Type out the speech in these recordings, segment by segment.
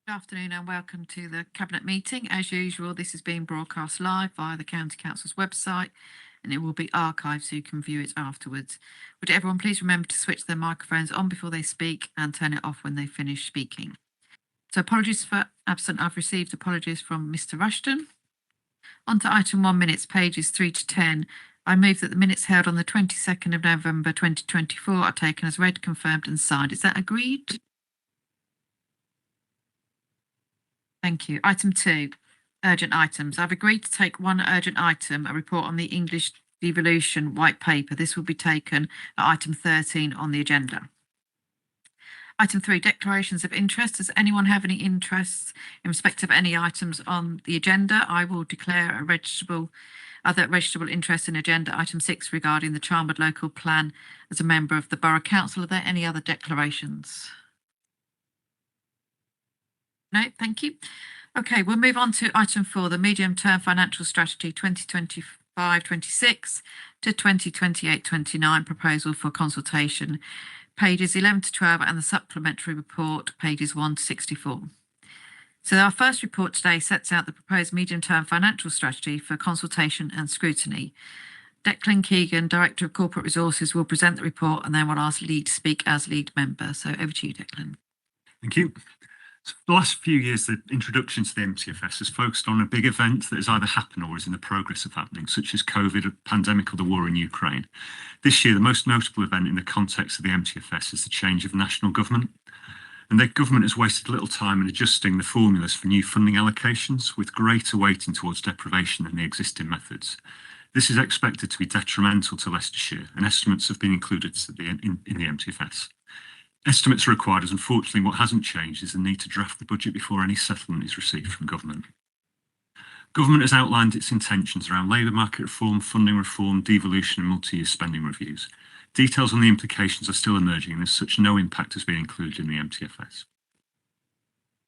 Good afternoon and welcome to the Cabinet meeting. As usual, this is being broadcast live via the County Council's website and it will be archived so you can view it afterwards. Would everyone please remember to switch their microphones on before they speak and turn it off when they finish speaking. So apologies for absent. I've received apologies from Mr. Rushton. On to item 1 minutes, pages 3 to 10. I move that the minutes held on the 22nd of November 2024 are taken as read, confirmed and signed. Is that agreed? Thank you. Item 2, urgent items. I've agreed to take one urgent item, a report on the English devolution white paper. This will be taken at item 13 on the agenda. Item 3, declarations of interest. Does anyone have any interests in respect of any items on the agenda? I will declare a other registrable interest in agenda item 6 regarding the Charnwood local plan as a member of the Borough Council. Are there any other declarations? No, thank you. Okay, we'll move on to item 4, the medium-term financial strategy 2025-26 to 2028-29 proposal for consultation, pages 11 to 12 and the supplementary report, pages 1 to 64. So our first report today sets out the proposed medium-term financial strategy for consultation and scrutiny. Declan Keegan, Director of Corporate Resources, will present the report and then we'll ask Lee to speak as lead member. So over to you, Declan. Thank you. So for the last few years, the introduction to the MTFS has focused on a big event that has either happened or is in the progress of happening, such as COVID, a pandemic or the war in Ukraine. This year, the most notable event in the context of the MTFS is the change of national government. And the government has wasted little time in adjusting the formulas for new funding allocations, with greater weighting towards deprivation than the existing methods. This is expected to be detrimental to Leicestershire, and estimates have been included in the MTFS. Estimates are required as unfortunately what hasn't changed is the need to draft the budget before any settlement is received from government. Government has outlined its intentions around labour market reform, funding reform, devolution and multi-year spending reviews. Details on the implications are still emerging and as such no impact has been included in the MTFS.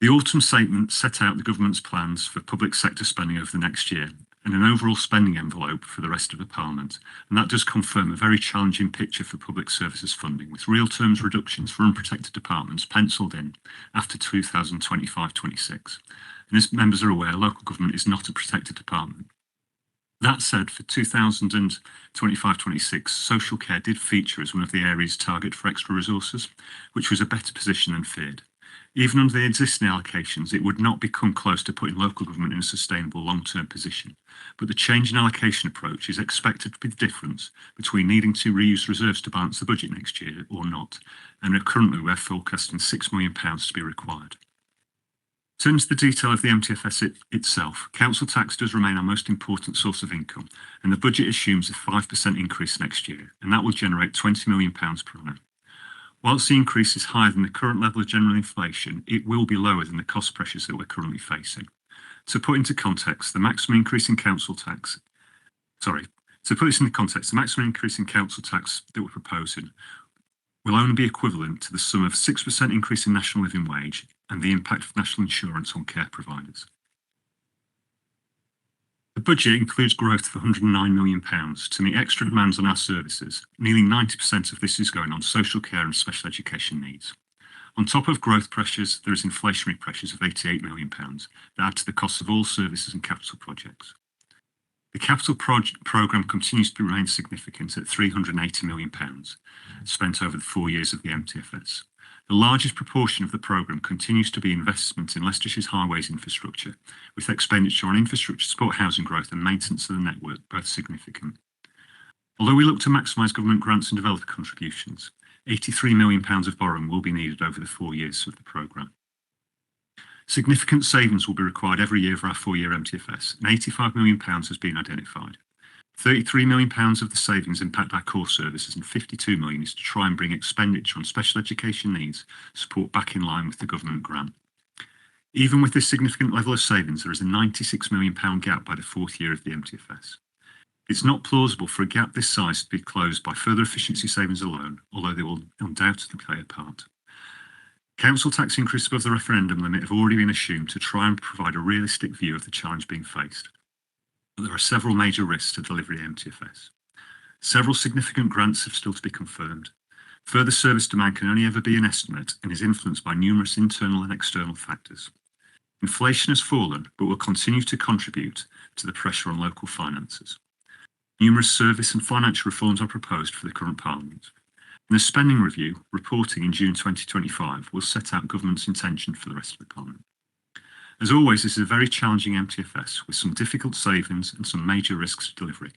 The autumn statement set out the government's plans for public sector spending over the next year and an overall spending envelope for the rest of the Parliament, and that does confirm a very challenging picture for public services funding, with real terms reductions for unprotected departments penciled in after 2025-26. And as members are aware, local government is not a protected department. That said, for 2025-26, social care did feature as one of the areas targeted for extra resources, which was a better position than feared. Even under the existing allocations, it would not become close to putting local government in a sustainable long-term position. But the change in allocation approach is expected to be the difference between needing to reuse reserves to balance the budget next year or not, and currently we're forecasting £6 million to be required. Turning to the detail of the MTFS itself, council tax does remain our most important source of income, and the budget assumes a 5% increase next year, and that will generate £20 million per annum. Whilst the increase is higher than the current level of general inflation, it will be lower than the cost pressures that we're currently facing. To put into context, the maximum increase in council tax that we're proposing will only be equivalent to the sum of 6% increase in national living wage and the impact of national insurance on care providers. The budget includes growth of £109 million to meet extra demands on our services. Nearly 90% of this is going on social care and special education needs. On top of growth pressures, there is inflationary pressures of £88 million that add to the cost of all services and capital projects. The capital programme continues to remain significant at £380 million, spent over the 4 years of the MTFS. The largest proportion of the programme continues to be investment in Leicestershire's highways infrastructure, with expenditure on infrastructure to support housing growth and maintenance of the network both significant. Although we look to maximise government grants and developer contributions, £83 million of borrowing will be needed over the 4 years of the programme. Significant savings will be required every year for our 4-year MTFS, and £85 million has been identified. £33 million of the savings impact our core services and £52 million is to try and bring expenditure on special education needs support back in line with the government grant. Even with this significant level of savings, there is a £96 million gap by the 4th year of the MTFS. It's not plausible for a gap this size to be closed by further efficiency savings alone, although they will undoubtedly play a part. Council tax increases above the referendum limit have already been assumed to try and provide a realistic view of the challenge being faced. But there are several major risks to delivery of MTFS. Several significant grants have still to be confirmed. Further service demand can only ever be an estimate and is influenced by numerous internal and external factors. Inflation has fallen, but will continue to contribute to the pressure on local finances. Numerous service and financial reforms are proposed for the current Parliament. In the spending review, reporting in June 2025 will set out government's intention for the rest of the Parliament. As always, this is a very challenging MTFS with some difficult savings and some major risks of delivery.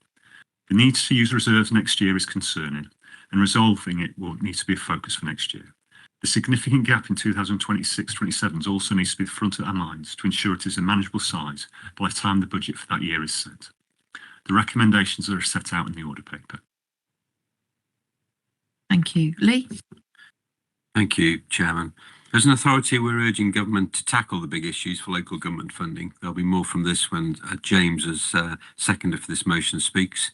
The need to use reserves next year is concerning, and resolving it will need to be a focus for next year. The significant gap in 2026-27 also needs to be the front of our minds to ensure it is a manageable size by the time the budget for that year is set. The recommendations are set out in the order paper. Thank you. Lee? Thank you, Chairman. As an authority, we're urging government to tackle the big issues for local government funding. There'll be more from this when James, as seconder for this motion, speaks.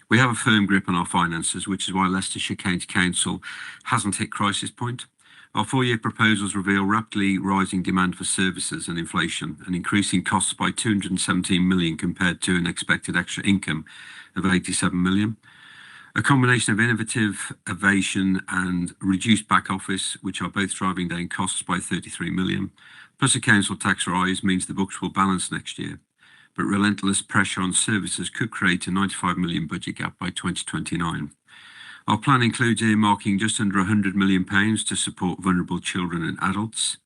We have a firm grip on our finances, which is why Leicestershire County Council hasn't hit crisis point. Our 4-year proposals reveal rapidly rising demand for services and inflation, and increasing costs by 217 million compared to an expected extra income of 87 million. A combination of innovation and reduced back office, which are both driving down costs by 33 million, plus a council tax rise means the books will balance next year. But relentless pressure on services could create a 95 million budget gap by 2029. Our plan includes earmarking just under £100 million to support vulnerable children and adults.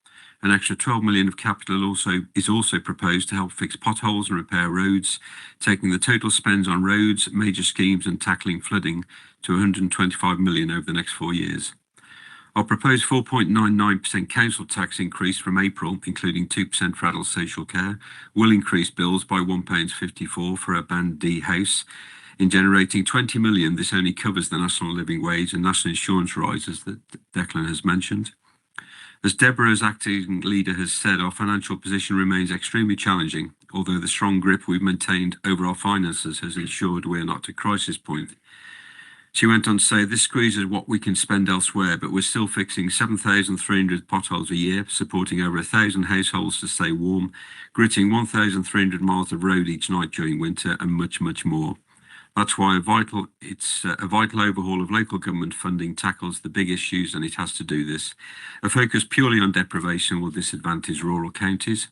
An extra 12 million of capital is also proposed to help fix potholes and repair roads, taking the total spends on roads, major schemes and tackling flooding to 125 million over the next 4 years. Our proposed 4.99% council tax increase from April, including 2% for adult social care, will increase bills by £1.54 for a Band D house. In generating 20 million, this only covers the national living wage and national insurance rises that Declan has mentioned. As Deborah, as acting leader, has said, our financial position remains extremely challenging, although the strong grip we've maintained over our finances has ensured we are not at crisis point. She went on to say, this squeezes what we can spend elsewhere, but we're still fixing 7,300 potholes a year, supporting over 1,000 households to stay warm, gritting 1,300 miles of road each night during winter, and much, much more. That's why a vital overhaul of local government funding tackles the big issues, and it has to do this. A focus purely on deprivation will disadvantage rural counties.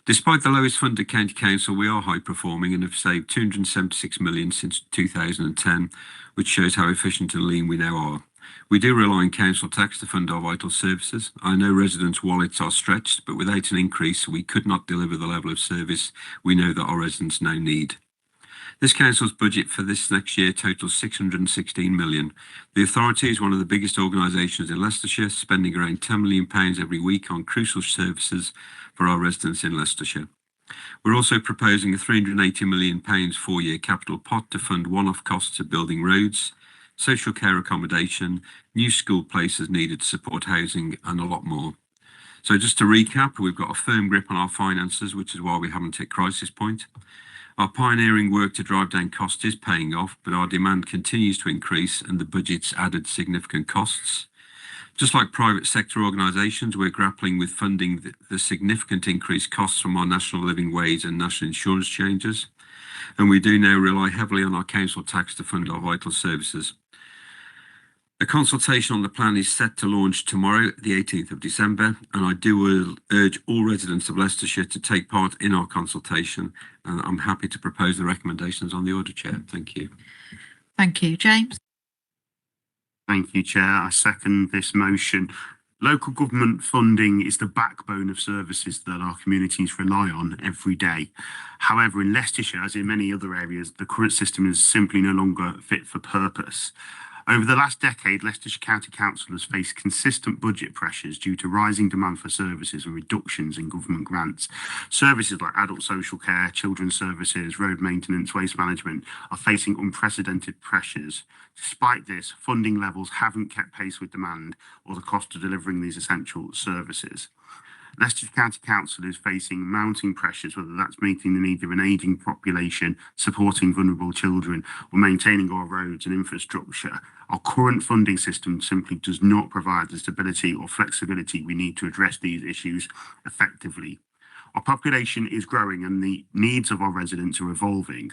Despite the lowest funded county council, we are high performing and have saved 276 million since 2010, which shows how efficient and lean we now are. We do rely on council tax to fund our vital services. I know residents' wallets are stretched, but without an increase, we could not deliver the level of service we know that our residents now need. This council's budget for this next year totals 616 million. The authority is one of the biggest organisations in Leicestershire, spending around £10 million every week on crucial services for our residents in Leicestershire. We're also proposing a £380 million 4-year capital pot to fund one-off costs of building roads, social care accommodation, new school places needed to support housing, and a lot more. So just to recap, we've got a firm grip on our finances, which is why we haven't hit crisis point. Our pioneering work to drive down costs is paying off, but our demand continues to increase and the budget's added significant costs. Just like private sector organisations, we're grappling with funding the significant increased costs from our national living wage and national insurance changes. And we do now rely heavily on our council tax to fund our vital services. A consultation on the plan is set to launch tomorrow, the 18th of December, and I do urge all residents of Leicestershire to take part in our consultation, and I'm happy to propose the recommendations on the order, Chair. Thank you. Thank you. James? Thank you, Chair. I second this motion. Local government funding is the backbone of services that our communities rely on every day. However, in Leicestershire, as in many other areas, the current system is simply no longer fit for purpose. Over the last decade, Leicestershire County Council has faced consistent budget pressures due to rising demand for services and reductions in government grants. Services like adult social care, children's services, road maintenance, waste management are facing unprecedented pressures. Despite this, funding levels haven't kept pace with demand or the cost of delivering these essential services. Leicestershire County Council is facing mounting pressures, whether that's meeting the needs of an ageing population, supporting vulnerable children, or maintaining our roads and infrastructure. Our current funding system simply does not provide the stability or flexibility we need to address these issues effectively. Our population is growing and the needs of our residents are evolving.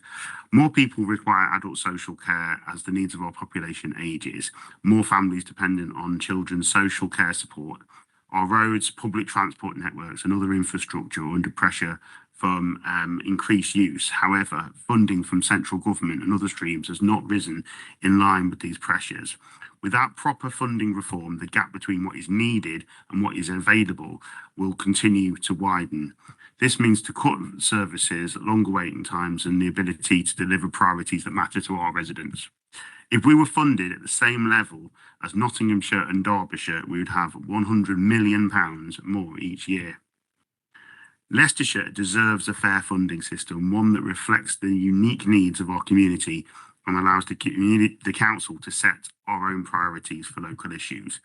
More people require adult social care as the needs of our population ages. More families dependent on children's social care support. Our roads, public transport networks and other infrastructure are under pressure from increased use. However, funding from central government and other streams has not risen in line with these pressures. Without proper funding reform, the gap between what is needed and what is available will continue to widen. This means to cut services, longer waiting times and the ability to deliver priorities that matter to our residents. If we were funded at the same level as Nottinghamshire and Derbyshire, we would have £100 million more each year. Leicestershire deserves a fair funding system, one that reflects the unique needs of our community and allows the council to set our own priorities for local issues.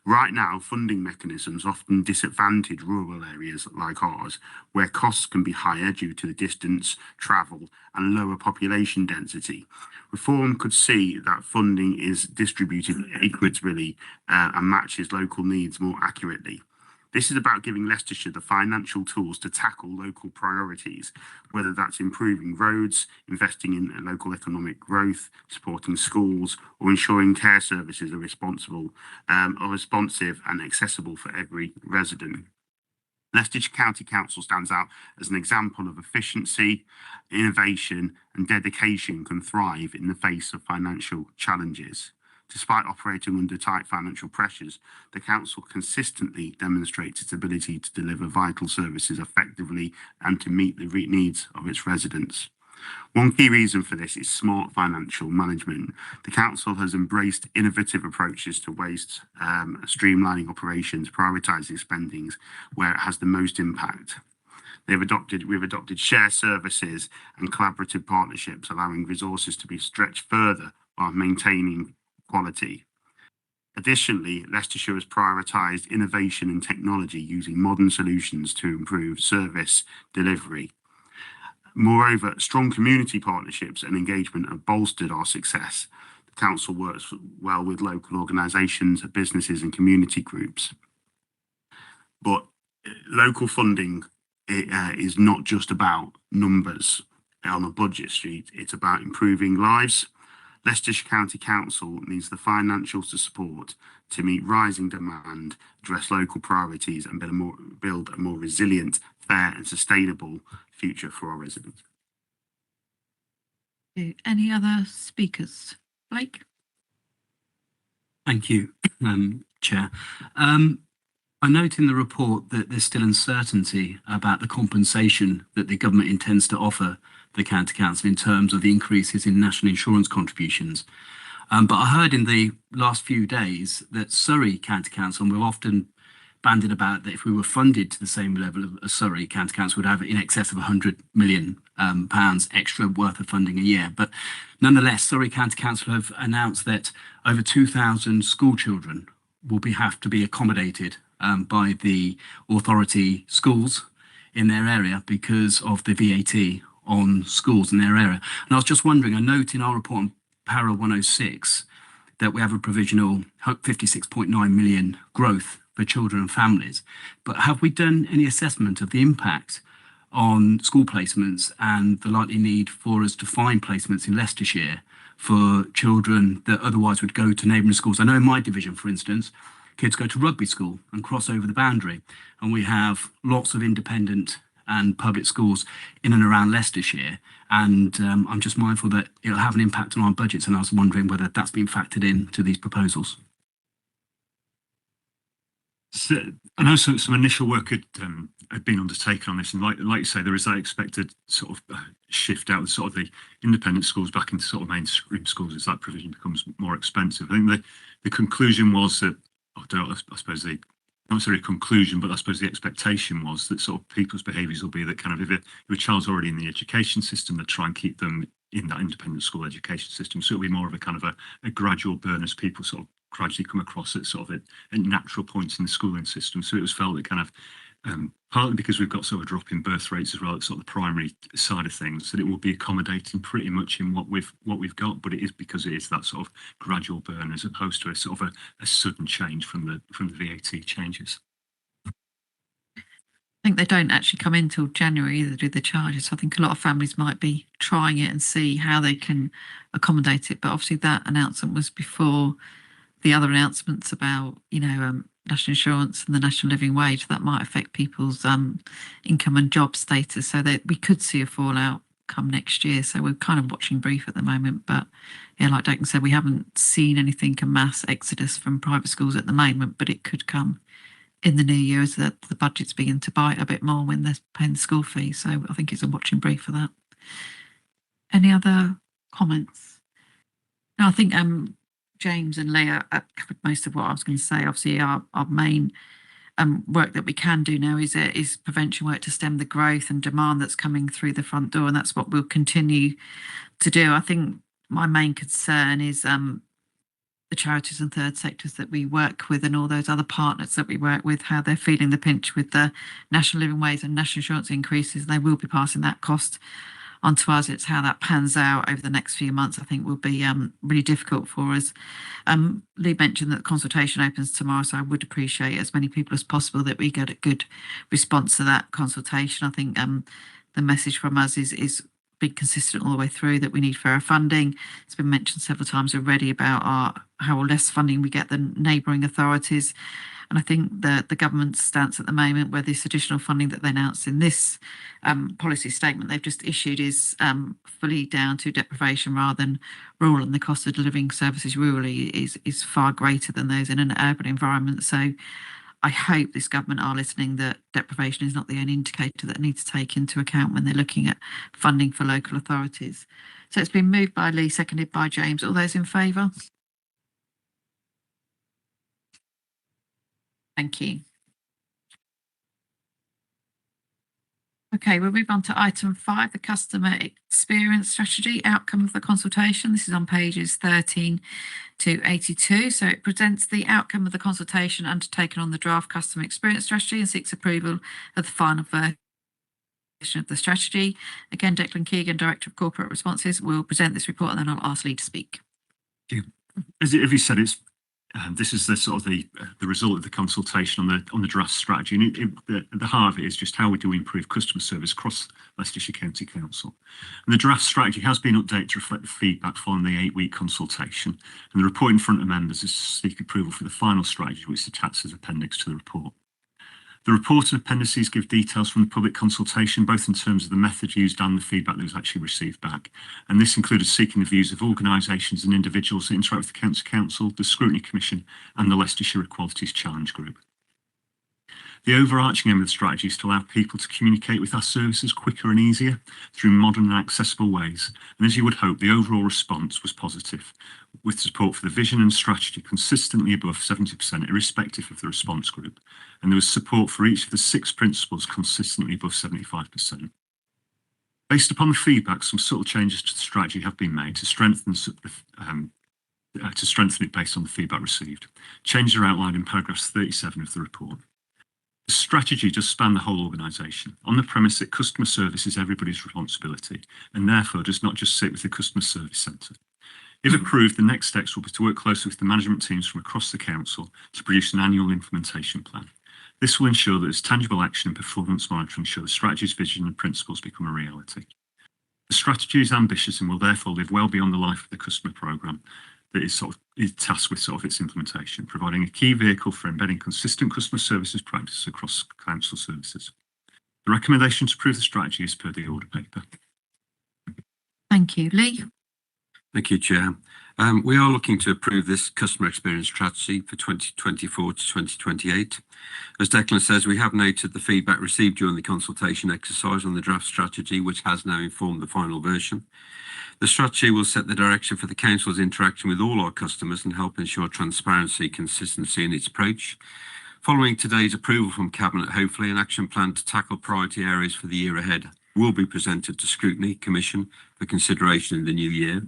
Right now, funding mechanisms often disadvantage rural areas like ours, where costs can be higher due to the distance, travel, and lower population density. Reform could see that funding is distributed equitably and matches local needs more accurately. This is about giving Leicestershire the financial tools to tackle local priorities, whether that's improving roads, investing in local economic growth, supporting schools, or ensuring care services are responsive and accessible for every resident. Leicestershire County Council stands out as an example of efficiency, innovation, and dedication can thrive in the face of financial challenges. Despite operating under tight financial pressures, the council consistently demonstrates its ability to deliver vital services effectively and to meet the needs of its residents. One key reason for this is smart financial management. The council has embraced innovative approaches to waste, streamlining operations, prioritising spendings where it has the most impact. We've adopted shared services and collaborative partnerships, allowing resources to be stretched further while maintaining quality. Additionally, Leicestershire has prioritised innovation and technology using modern solutions to improve service delivery. Moreover, strong community partnerships and engagement have bolstered our success. The council works well with local organisations, businesses and community groups. But local funding is not just about numbers on a budget sheet, it's about improving lives. Leicestershire County Council needs the financial support to meet rising demand, address local priorities and build a more resilient, fair and sustainable future for our residents. Any other speakers? Blake? Thank you, Chair. I note in the report that there's still uncertainty about the compensation that the government intends to offer the County Council in terms of the increases in national insurance contributions. But I heard in the last few days that Surrey County Council, and we've often banded about that if we were funded to the same level of Surrey County Council, would have in excess of £100 million extra worth of funding a year. But nonetheless, Surrey County Council have announced that over 2,000 school children will have to be accommodated by the authority schools in their area because of the VAT on schools in their area. And I was just wondering, I note in our report on para 106 that we have a provisional 56.9 million growth for children and families. But have we done any assessment of the impact on school placements and the likely need for us to find placements in Leicestershire for children that otherwise would go to neighbouring schools? I know in my division, for instance, kids go to rugby school and cross over the boundary, and we have lots of independent and public schools in and around Leicestershire, and I'm just mindful that it'll have an impact on our budgets, and I was wondering whether that's been factored into these proposals. So, I know some initial work had been undertaken on this, and like you say, there is that expected sort of shift out of sort of the independent schools back into sort of mainstream schools as that provision becomes more expensive. I think the conclusion was that, I suppose the not necessarily a conclusion, but I suppose the expectation was that sort of people's behaviours will be that kind of if a child's already in the education system, they try and keep them in that independent school education system. So it'll be more of a kind of a gradual burn as people sort of gradually come across it sort of at natural points in the schooling system. So it was felt that kind of partly because we've got sort of a drop in birth rates as well at sort of the primary side of things, that it will be accommodating pretty much in what we've got, but it is because it is that sort of gradual burn as opposed to a sort of a sudden change from the VAT changes. I think they don't actually come in till January either, do the charges. I think a lot of families might be trying it and see how they can accommodate it, but obviously that announcement was before the other announcements about, national insurance and the national living wage, that might affect people's income and job status, so that we could see a fallout come next year. So we're kind of watching brief at the moment. But yeah, like Declan said, we haven't seen anything, a mass exodus from private schools at the moment, but it could come in the new year as the budgets begin to bite a bit more when they're paying the school fees. So I think it's a watching brief for that. Any other comments? No, I think James and Leah covered most of what I was going to say. Obviously, our main work that we can do now is prevention work to stem the growth and demand that's coming through the front door, and that's what we'll continue to do. I think my main concern is the charities and third sectors that we work with and all those other partners that we work with, how they're feeling the pinch with the national living wage and national insurance increases. They will be passing that cost onto us. It's how that pans out over the next few months, I think, will be really difficult for us. Lee mentioned that the consultation opens tomorrow, so I would appreciate as many people as possible that we get a good response to that consultation. I think the message from us is been consistent all the way through, that we need fairer funding. It's been mentioned several times already about how less funding we get than neighbouring authorities. And I think that the government's stance at the moment, where this additional funding that they announced in this policy statement they've just issued, is fully down to deprivation rather than rural, and the cost of delivering services rurally is far greater than those in an urban environment. So I hope this government are listening, that deprivation is not the only indicator that they need to take into account when they're looking at funding for local authorities. So it's been moved by Lee, seconded by James. All those in favour? Thank you. Okay, we'll move on to item 5, the customer experience strategy, outcome of the consultation. This is on pages 13 to 82. So it presents the outcome of the consultation undertaken on the draft customer experience strategy and seeks approval of the final version of the strategy. Again, Declan Keegan, Director of Corporate Responses, will present this report, and then I'll ask Lee to speak. Thank you. As you said, this is the sort of the result of the consultation on the draft strategy, and at the heart of it is just how do we improve customer service across Leicestershire County Council. And the draft strategy has been updated to reflect the feedback following the 8-week consultation, and the report in front of members is to seek approval for the final strategy, which is attached as appendix to the report. The report and appendices give details from the public consultation, both in terms of the method used and the feedback that was actually received back. And this included seeking the views of organisations and individuals that interact with the County Council, the Scrutiny Commission and the Leicestershire Equalities Challenge Group. The overarching aim of the strategy is to allow people to communicate with our services quicker and easier through modern and accessible ways. And as you would hope, the overall response was positive, with support for the vision and strategy consistently above 70%, irrespective of the response group. And there was support for each of the 6 principles consistently above 75%. Based upon the feedback, some subtle changes to the strategy have been made to strengthen it based on the feedback received. Changes are outlined in paragraphs 37 of the report. The strategy does span the whole organisation, on the premise that customer service is everybody's responsibility, and therefore does not just sit with the customer service centre. If approved, the next steps will be to work closely with the management teams from across the council to produce an annual implementation plan. This will ensure that there's tangible action and performance monitoring, ensure the strategy's vision and principles become a reality. The strategy is ambitious and will therefore live well beyond the life of the customer programme that is tasked with its implementation, providing a key vehicle for embedding consistent customer services practices across council services. The recommendation to approve the strategy is per the order paper. Thank you. Lee? Thank you, Chair. We are looking to approve this customer experience strategy for 2024 to 2028. As Declan says, we have noted the feedback received during the consultation exercise on the draft strategy, which has now informed the final version. The strategy will set the direction for the Council's interaction with all our customers and help ensure transparency, consistency in its approach. Following today's approval from Cabinet, hopefully an action plan to tackle priority areas for the year ahead will be presented to Scrutiny Commission for consideration in the new year.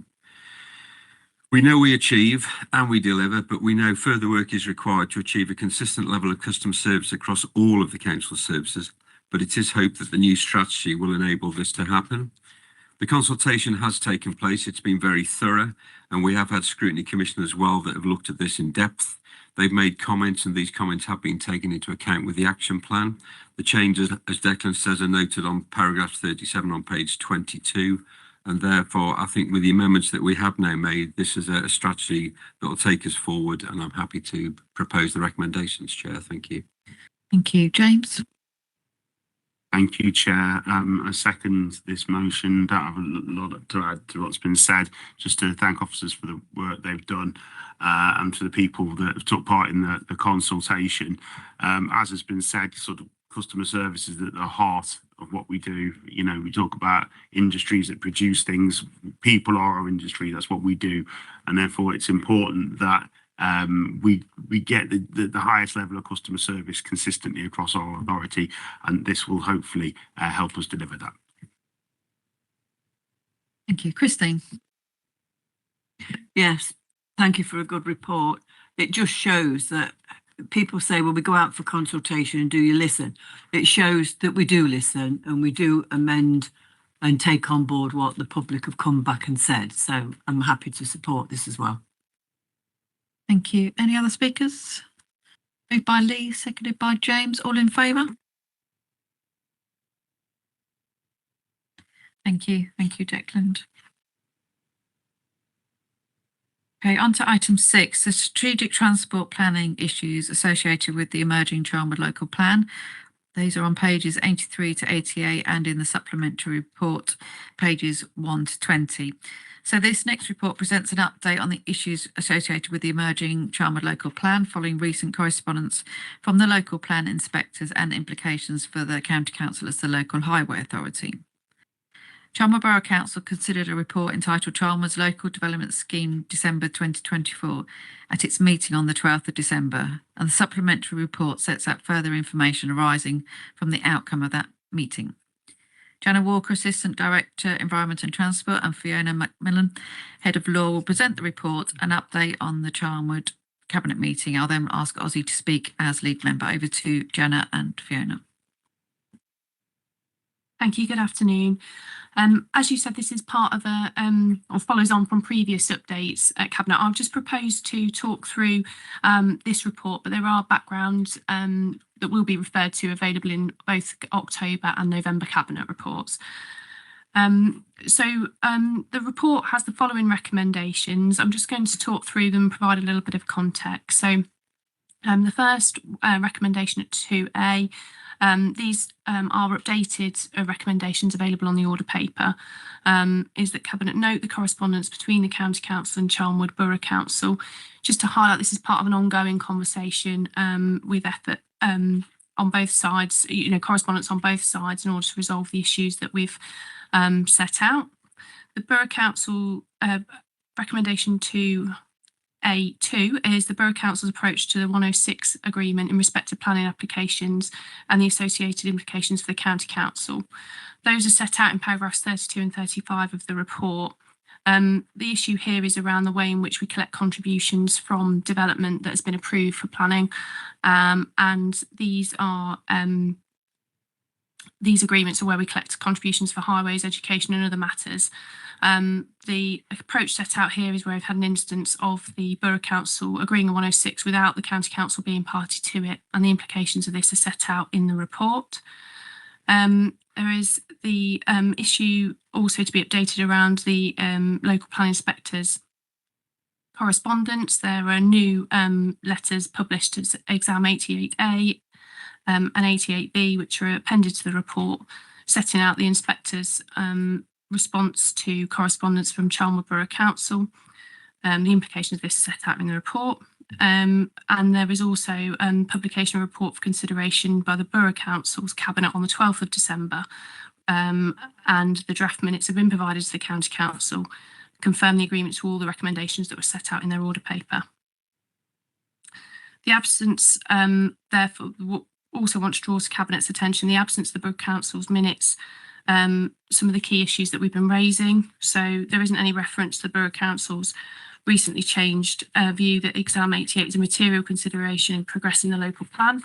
We know we achieve and we deliver, but we know further work is required to achieve a consistent level of customer service across all of the Council services, but it is hoped that the new strategy will enable this to happen. The consultation has taken place, it's been very thorough, and we have had Scrutiny Commission as well that have looked at this in depth. They've made comments, and these comments have been taken into account with the action plan. The changes, as Declan says, are noted on paragraph 37 on page 22 And therefore, I think with the amendments that we have now made, this is a strategy that will take us forward, and I'm happy to propose the recommendations, Chair. Thank you. Thank you. James? Thank you, Chair. I second this motion. Don't have a lot to add to what's been said. Just to thank officers for the work they've done, and to the people that have took part in the consultation. As has been said, sort of customer service is at the heart of what we do. You know, we talk about industries that produce things. People are our industry. That's what we do, and therefore it's important that we get the highest level of customer service consistently across our authority, and this will hopefully help us deliver that. Thank you. Christine? Yes, thank you for a good report. It just shows that people say, well, we go out for consultation and do you listen? It shows that we do listen and we do amend and take on board what the public have come back and said. So I'm happy to support this as well. Thank you. Any other speakers? Moved by Lee, seconded by James. All in favour? Thank you. Thank you, Declan. Okay, on to item 6, the strategic transport planning issues associated with the emerging Charnwood local plan. These are on pages 83 to 88 and in the supplementary report, pages 1 to 20. So this next report presents an update on the issues associated with the emerging Charnwood local plan following recent correspondence from the local plan inspectors and implications for the County Council as the local highway authority. Charnwood Borough Council considered a report entitled Charnwood's Local Development Scheme December 2024 at its meeting on the 12th of December, and the supplementary report sets out further information arising from the outcome of that meeting. Jana Walker, Assistant Director, Environment and Transport, and Fiona Macmillan, Head of Law, will present the report and update on the Charnwood Cabinet meeting. I'll then ask Ozzy to speak as lead member. Over to Jana and Fiona. Thank you. Good afternoon. As you said, this is part of or follows on from previous updates at Cabinet. I've just proposed to talk through this report, but there are backgrounds that will be referred to available in both October and November Cabinet reports. The report has the following recommendations. I'm just going to talk through them and provide a little bit of context. So the first recommendation at 2A, these are updated recommendations available on the order paper, is that Cabinet note the correspondence between the County Council and Charnwood Borough Council. Just to highlight, this is part of an ongoing conversation with effort on both sides, correspondence on both sides in order to resolve the issues that we've set out. The Borough Council recommendation to A2 is the Borough Council's approach to the 106 agreement in respect to planning applications and the associated implications for the County Council. Those are set out in paragraphs 32 and 35 of the report. The issue here is around the way in which we collect contributions from development that has been approved for planning, and these agreements are where we collect contributions for highways, education and other matters. The approach set out here is where we've had an instance of the Borough Council agreeing a 106 without the County Council being party to it, and the implications of this are set out in the report. There is the issue also to be updated around the local plan inspectors correspondence. There are new letters published as Exam 88A and 88B, which are appended to the report, setting out the inspectors' response to correspondence from Charnwood Borough Council. The implications of this are set out in the report. And there is also publication of a report for consideration by the Borough Council's Cabinet on the 12th of December. And the draft minutes have been provided to the County Council, confirm the agreement to all the recommendations that were set out in their order paper. The absence, therefore, also want to draw to Cabinet's attention the absence of the Borough Council's minutes, some of the key issues that we've been raising. So there isn't any reference to the Borough Council's recently changed view that Exam 88 is a material consideration in progressing the local plan.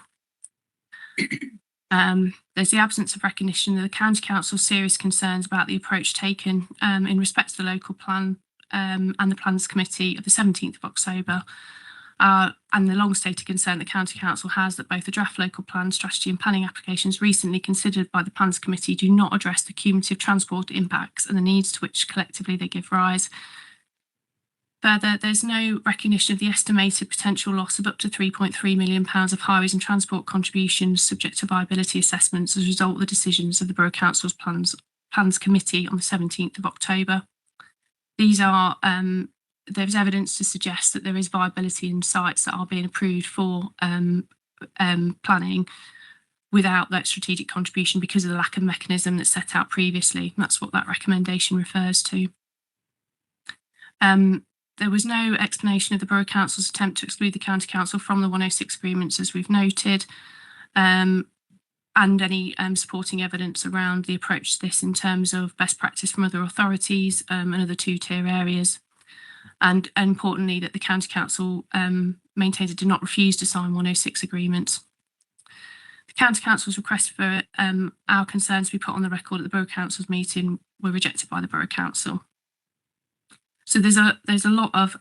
There's the absence of recognition of the County Council's serious concerns about the approach taken in respect to the local plan and the Plans Committee of the 17th of October. And the long-stated concern the County Council has that both the draft local plan, strategy and planning applications recently considered by the Plans Committee do not address the cumulative transport impacts and the needs to which collectively they give rise. Further, there's no recognition of the estimated potential loss of up to £3.3 million of highways and transport contributions subject to viability assessments as a result of the decisions of the Borough Council's Plans Committee on the 17th of October. These are there's evidence to suggest that there is viability in sites that are being approved for planning without that strategic contribution because of the lack of mechanism that's set out previously. That's what that recommendation refers to. There was no explanation of the Borough Council's attempt to exclude the County Council from the 106 agreements, as we've noted, and any supporting evidence around the approach to this in terms of best practice from other authorities and other two-tier areas. And importantly, that the County Council maintains it did not refuse to sign 106 agreements. The County Council's request for our concerns to be put on the record at the Borough Council's meeting were rejected by the Borough Council. So there's a lot of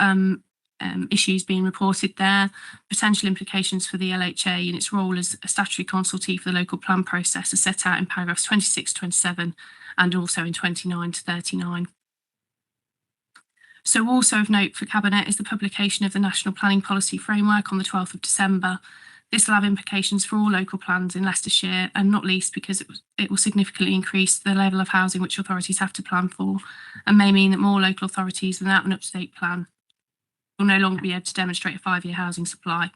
issues being reported there, potential implications for the LHA and its role as a statutory consultee for the local plan process are set out in paragraphs 26 to 27 and also in 29 to 39. So also of note for Cabinet is the publication of the National Planning Policy Framework on the 12th of December. This will have implications for all local plans in Leicestershire, and not least because it will significantly increase the level of housing which authorities have to plan for, and may mean that more local authorities without an up-to-date plan will no longer be able to demonstrate a 5-year housing supply.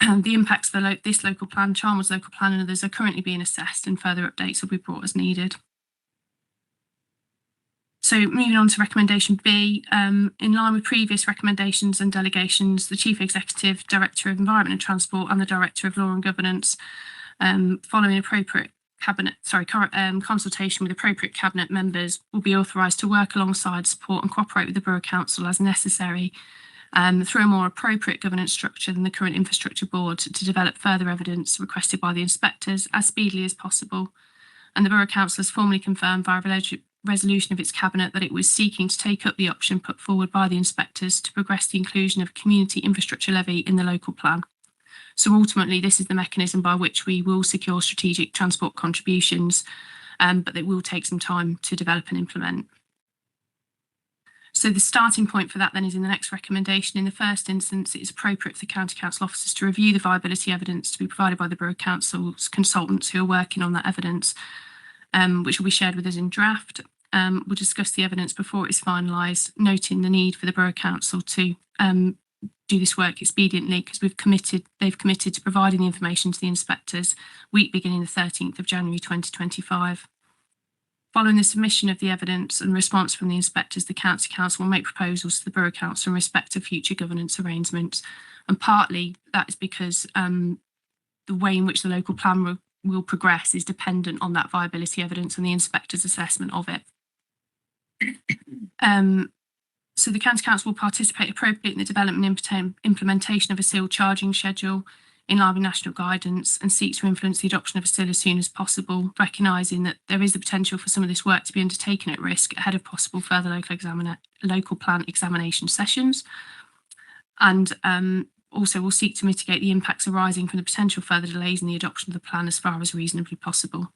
The impacts of this local plan, Charnwood's local plan and others are currently being assessed, and further updates will be brought as needed. So moving on to recommendation B, in line with previous recommendations and delegations, the Chief Executive, Director of Environment and Transport and the Director of Law and Governance, following appropriate consultation with appropriate Cabinet members, will be authorised to work alongside, support and cooperate with the Borough Council as necessary through a more appropriate governance structure than the current Infrastructure Board to develop further evidence requested by the inspectors as speedily as possible. And the Borough Council has formally confirmed via resolution of its Cabinet that it was seeking to take up the option put forward by the inspectors to progress the inclusion of a community infrastructure levy in the local plan. So ultimately, this is the mechanism by which we will secure strategic transport contributions, but it will take some time to develop and implement. So the starting point for that then is in the next recommendation. In the first instance, it is appropriate for the County Council officers to review the viability evidence to be provided by the Borough Council's consultants who are working on that evidence, which will be shared with us in draft. We'll discuss the evidence before it is finalised, noting the need for the Borough Council to do this work expediently because they've committed to providing the information to the inspectors week beginning the 13th of January 2025. Following the submission of the evidence and response from the inspectors, the County Council will make proposals to the Borough Council in respect of future governance arrangements. And partly that is because the way in which the local plan will progress is dependent on that viability evidence and the inspector's assessment of it. So the County Council will participate appropriately in the development and implementation of a SIL charging schedule in line with national guidance and seek to influence the adoption of a SIL as soon as possible, recognising that there is the potential for some of this work to be undertaken at risk ahead of possible further local plan examination sessions. And also will seek to mitigate the impacts arising from the potential further delays in the adoption of the plan as far as reasonably possible.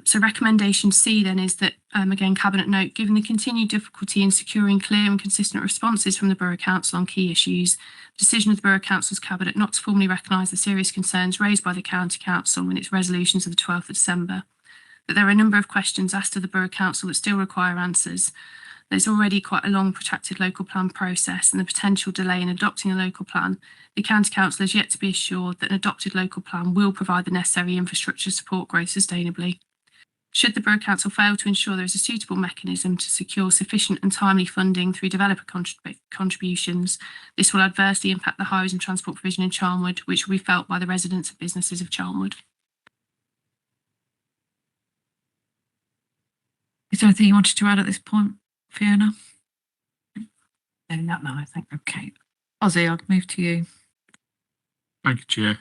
So recommendation C then is that, again, Cabinet note, given the continued difficulty in securing clear and consistent responses from the Borough Council on key issues, the decision of the Borough Council's Cabinet not to formally recognise the serious concerns raised by the County Council in its resolutions of the 12th of December, that there are a number of questions asked of the Borough Council that still require answers. There's already quite a long protracted local plan process and the potential delay in adopting a local plan. The County Council has yet to be assured that an adopted local plan will provide the necessary infrastructure to support growth sustainably. Should the Borough Council fail to ensure there is a suitable mechanism to secure sufficient and timely funding through developer contributions, this will adversely impact the highways and transport provision in Charnwood, which will be felt by the residents and businesses of Charnwood. Is there anything you wanted to add at this point, Fiona? No, not now, I think. Okay. Ozzy, I'll move to you. Thank you, Chair.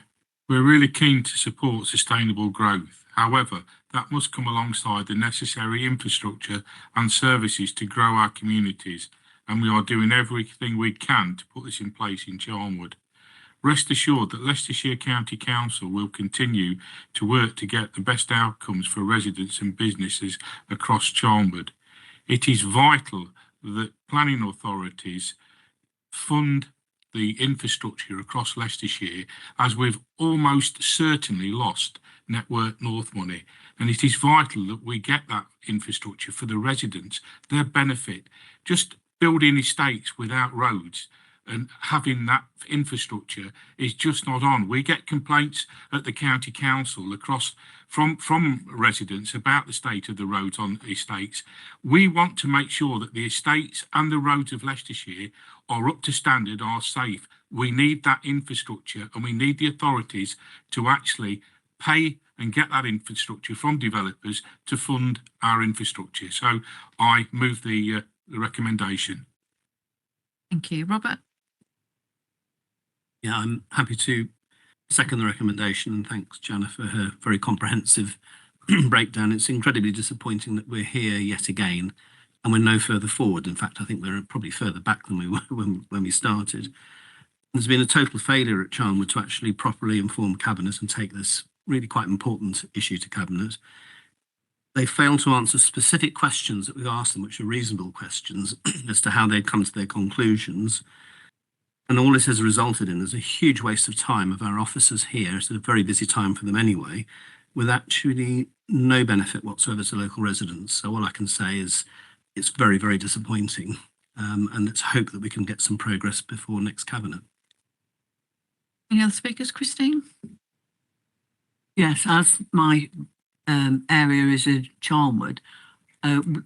We're really keen to support sustainable growth. However, that must come alongside the necessary infrastructure and services to grow our communities and we are doing everything we can to put this in place in Charnwood. Rest assured that Leicestershire County Council will continue to work to get the best outcomes for residents and businesses across Charnwood. It is vital that planning authorities fund the infrastructure across Leicestershire, as we've almost certainly lost Network North money. And it is vital that we get that infrastructure for the residents, their benefit. Just building estates without roads and having that infrastructure is just not on. We get complaints at the county council across from residents about the state of the roads on estates. We want to make sure that the estates and the roads of Leicestershire are up to standard, are safe. We need that infrastructure, and we need the authorities to actually pay and get that infrastructure from developers to fund our infrastructure. So I move the recommendation. Thank you. Robert? Yeah, I'm happy to second the recommendation, and thanks, Jana, for her very comprehensive breakdown. It's incredibly disappointing that we're here yet again and we're no further forward. In fact, I think we're probably further back than we were when we started. There's been a total failure at Charnwood to actually properly inform Cabinet and take this really quite important issue to Cabinet. They failed to answer specific questions that we've asked them, which are reasonable questions, as to how they'd come to their conclusions. And all this has resulted in is a huge waste of time of our officers here. It's a very busy time for them anyway, with actually no benefit whatsoever to local residents. So all I can say is it's very, very disappointing. And let's hope that we can get some progress before next Cabinet. Any other speakers? Christine? Yes, as my area is in Charnwood,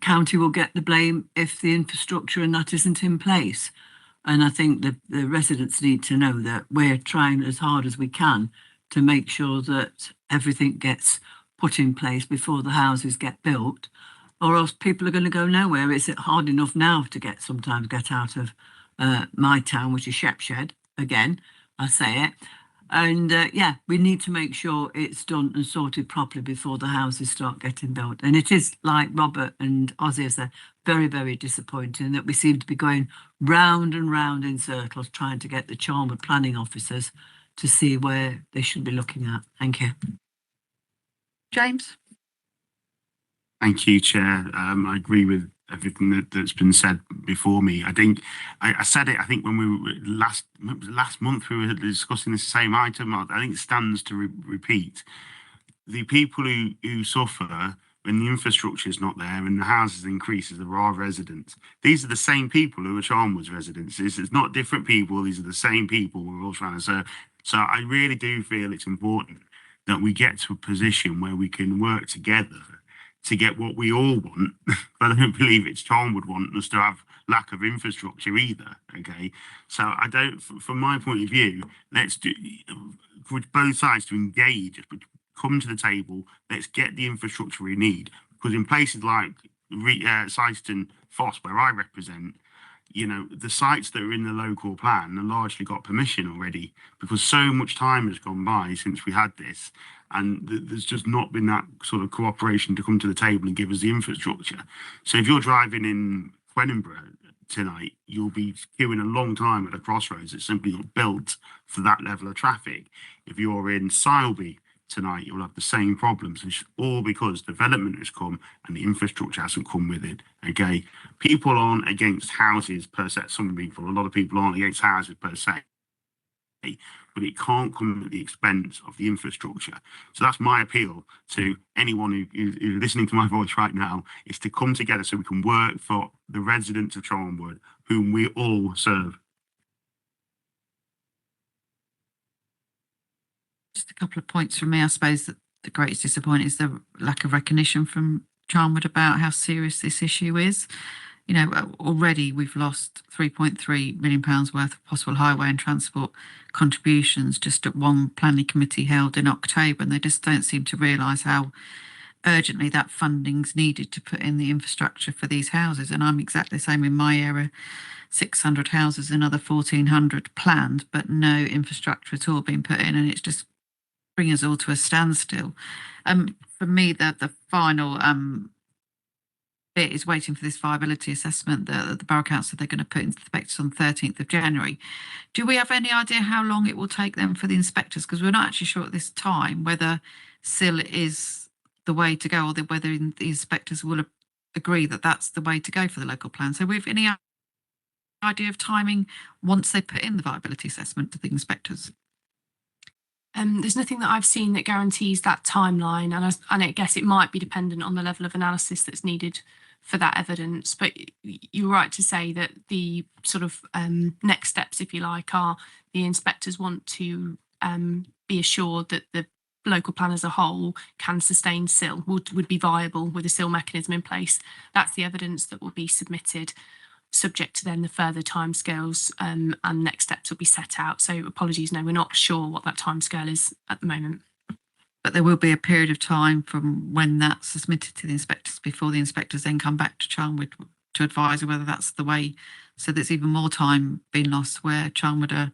county will get the blame if the infrastructure and that isn't in place. And I think the residents need to know that we're trying as hard as we can to make sure that everything gets put in place before the houses get built, or else people are going to go nowhere. It's hard enough now to sometimes get out of my town, which is Shepshed. Again, I say it. And yeah, we need to make sure it's done and sorted properly before the houses start getting built. And it is, like Robert and Ozzy have said, very, very disappointing that we seem to be going round and round in circles trying to get the Charnwood planning officers to see where they should be looking at. Thank you. James? Thank you, Chair. I agree with everything that's been said before me. I think I said it. I think when we were last month we were discussing the same item. I think it stands to repeat. The people who suffer when the infrastructure is not there and the houses increases are our residents. These are the same people who are Charnwood's residents. It's not different people. These are the same people we're all trying to serve. So I really do feel it's important that we get to a position where we can work together to get what we all want. But I don't believe it's Charnwood want us to have lack of infrastructure either. Okay, so I don't. From my point of view, let's do for both sides to engage, come to the table. Let's get the infrastructure we need, because in places like Syston, Foss, where I represent, you know, the sites that are in the local plan are largely got permission already, because so much time has gone by since we had this, and there's just not been that sort of cooperation to come to the table and give us the infrastructure. So if you're driving in Quenenborough tonight, you'll be queuing a long time at a crossroads. It's simply not built for that level of traffic. If you're in Sileby tonight, you'll have the same problems. It's all because development has come and the infrastructure hasn't come with it. Okay, people aren't against houses per se. Some people, a lot of people aren't against houses per se, but it can't come at the expense of the infrastructure. So that's my appeal to anyone who's listening to my voice right now, is to come together so we can work for the residents of Charnwood, whom we all serve. Just a couple of points from me. I suppose that the greatest disappointment is the lack of recognition from Charnwood about how serious this issue is. You know, already we've lost £3.3 million worth of possible highway and transport contributions just at one planning committee held in October, and they just don't seem to realise how urgently that funding's needed to put in the infrastructure for these houses. And I'm exactly the same in my area. 600 houses, another 1,400 planned, but no infrastructure at all being put in, and it's just bringing us all to a standstill. For me, the final bit is waiting for this viability assessment that the Borough Council they're going to put into effect on 13th of January. Do we have any idea how long it will take them for the inspectors? Because we're not actually sure at this time whether SIL is the way to go, or whether the inspectors will agree that that's the way to go for the local plan. So we've any idea of timing once they put in the viability assessment to the inspectors? There's nothing that I've seen that guarantees that timeline, and I guess it might be dependent on the level of analysis that's needed for that evidence. But you're right to say that the sort of next steps, if you like, are the inspectors want to be assured that the local plan as a whole can sustain SIL, would be viable with a SIL mechanism in place. That's the evidence that will be submitted, subject to then the further timescales and next steps will be set out. So apologies, no, we're not sure what that timescale is at the moment. But there will be a period of time from when that's submitted to the inspectors before the inspectors then come back to Charnwood to advise whether that's the way. So there's even more time being lost where Charnwood are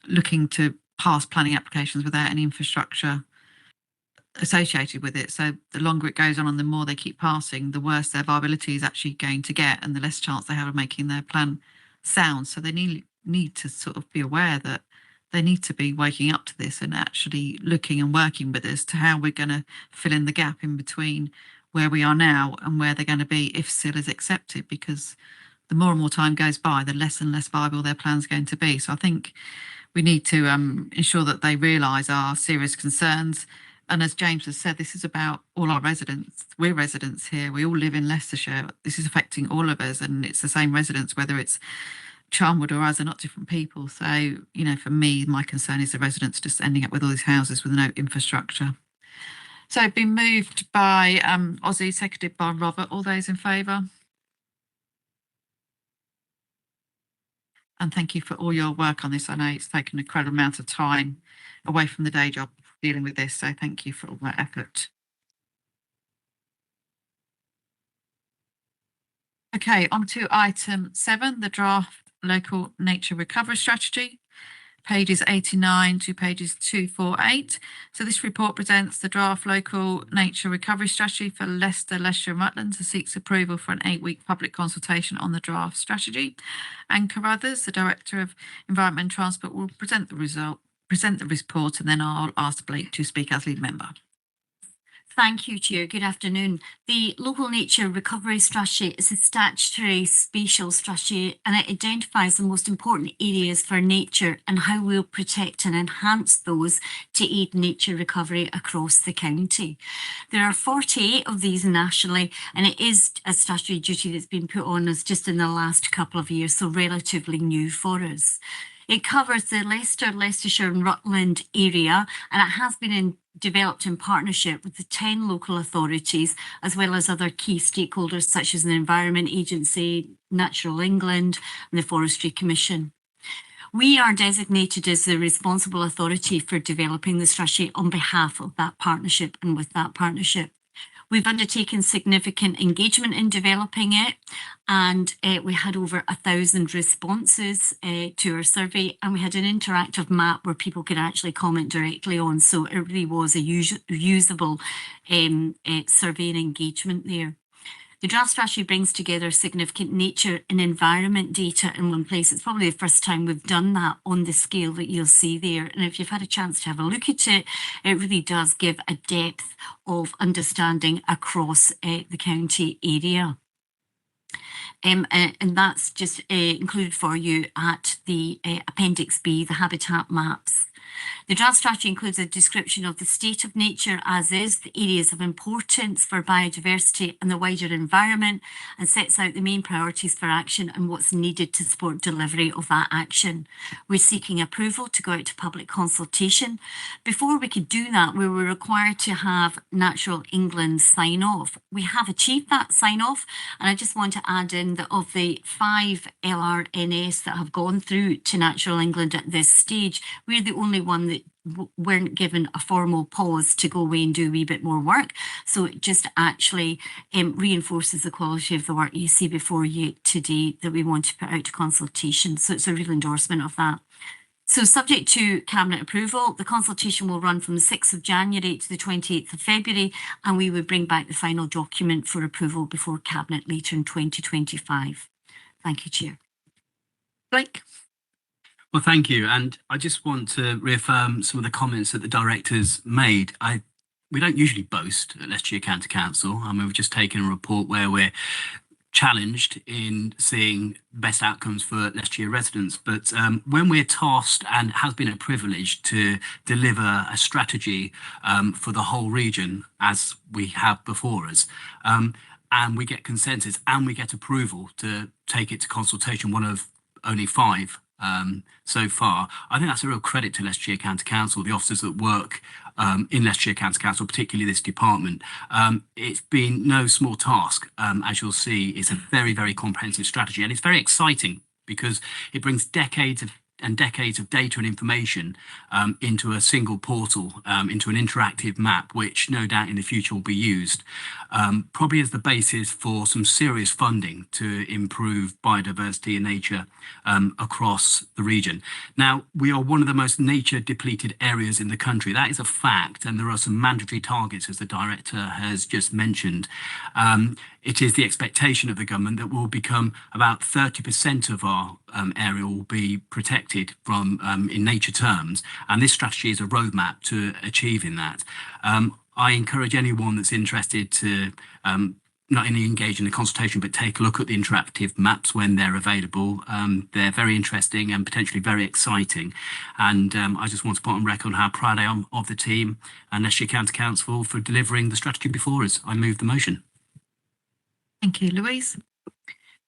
looking to pass planning applications without any infrastructure associated with it. So the longer it goes on and the more they keep passing, the worse their viability is actually going to get and the less chance they have of making their plan sound. So they need to sort of be aware that they need to be waking up to this and actually looking and working with us to how we're going to fill in the gap in between where we are now and where they're going to be if SIL is accepted, because the more and more time goes by, the less and less viable their plan's going to be. So I think we need to ensure that they realise our serious concerns. And as James has said, this is about all our residents. We're residents here. We all live in Leicestershire. This is affecting all of us, and it's the same residents, whether it's Charnwood or us, are not different people. So, you know, for me, my concern is the residents just ending up with all these houses with no infrastructure. So been moved by Ozzy, seconded by Robert. All those in favour? And thank you for all your work on this. I know it's taken an incredible amount of time away from the day job dealing with this. So thank you for all that effort. Okay, on to item 7, the draft local nature recovery strategy, pages 89 to pages 248. So this report presents the draft local nature recovery strategy for Leicester, Leicestershire and Rutland, and seeks approval for an 8-week public consultation on the draft strategy. And Carruthers, the Director of Environment and Transport, will present the report, and then I'll ask Blake to speak as lead member. Thank you, Chair. Good afternoon. The Local Nature Recovery Strategy is a statutory spatial strategy, and it identifies the most important areas for nature and how we'll protect and enhance those to aid nature recovery across the county. There are 48 of these nationally, and it is a statutory duty that's been put on us just in the last couple of years, so relatively new for us. It covers the Leicester, Leicestershire and Rutland area, and it has been developed in partnership with the 10 local authorities, as well as other key stakeholders such as the Environment Agency, Natural England and the Forestry Commission. We are designated as the responsible authority for developing the strategy on behalf of that partnership and with that partnership. We've undertaken significant engagement in developing it, and we had over 1,000 responses to our survey, and we had an interactive map where people could actually comment directly on. So it really was a usable survey and engagement there. The draft strategy brings together significant nature and environment data in one place. It's probably the first time we've done that on the scale that you'll see there. And if you've had a chance to have a look at it, it really does give a depth of understanding across the county area. And that's just included for you at the Appendix B, the habitat maps. The draft strategy includes a description of the state of nature as is, the areas of importance for biodiversity and the wider environment, and sets out the main priorities for action and what's needed to support delivery of that action. We're seeking approval to go out to public consultation. Before we could do that, we were required to have Natural England sign off. We have achieved that sign off, and I just want to add in that of the 5 LRNS that have gone through to Natural England at this stage, we're the only one that weren't given a formal pause to go away and do a wee bit more work. So it just actually reinforces the quality of the work you see before you today that we want to put out to consultation. So it's a real endorsement of that. So subject to Cabinet approval, the consultation will run from the 6th of January to the 28th of February, and we would bring back the final document for approval before Cabinet later in 2025. Thank you, Chair. Blake? Well, thank you. And I just want to reaffirm some of the comments that the directors made. We don't usually boast at Leicestershire County Council. I mean, we've just taken a report where we're challenged in seeing best outcomes for Leicestershire residents. But when we're tasked, and has been a privilege to deliver a strategy for the whole region, as we have before us, and we get consensus and we get approval to take it to consultation, one of only 5 so far, I think that's a real credit to Leicestershire County Council, the officers that work in Leicestershire County Council, particularly this department. It's been no small task. As you'll see, it's a very, very comprehensive strategy, and it's very exciting because it brings decades and decades of data and information into a single portal, into an interactive map, which no doubt in the future will be used probably as the basis for some serious funding to improve biodiversity and nature across the region. Now, we are one of the most nature depleted areas in the country. That is a fact, and there are some mandatory targets, as the director has just mentioned. It is the expectation of the government that will become about 30% of our area will be protected from in nature terms, and this strategy is a roadmap to achieving that. I encourage anyone that's interested to not only engage in the consultation, but take a look at the interactive maps when they're available. They're very interesting and potentially very exciting. And I just want to put on record how proud I am of the team and Leicestershire County Council for delivering the strategy before us. I move the motion. Thank you. Louise?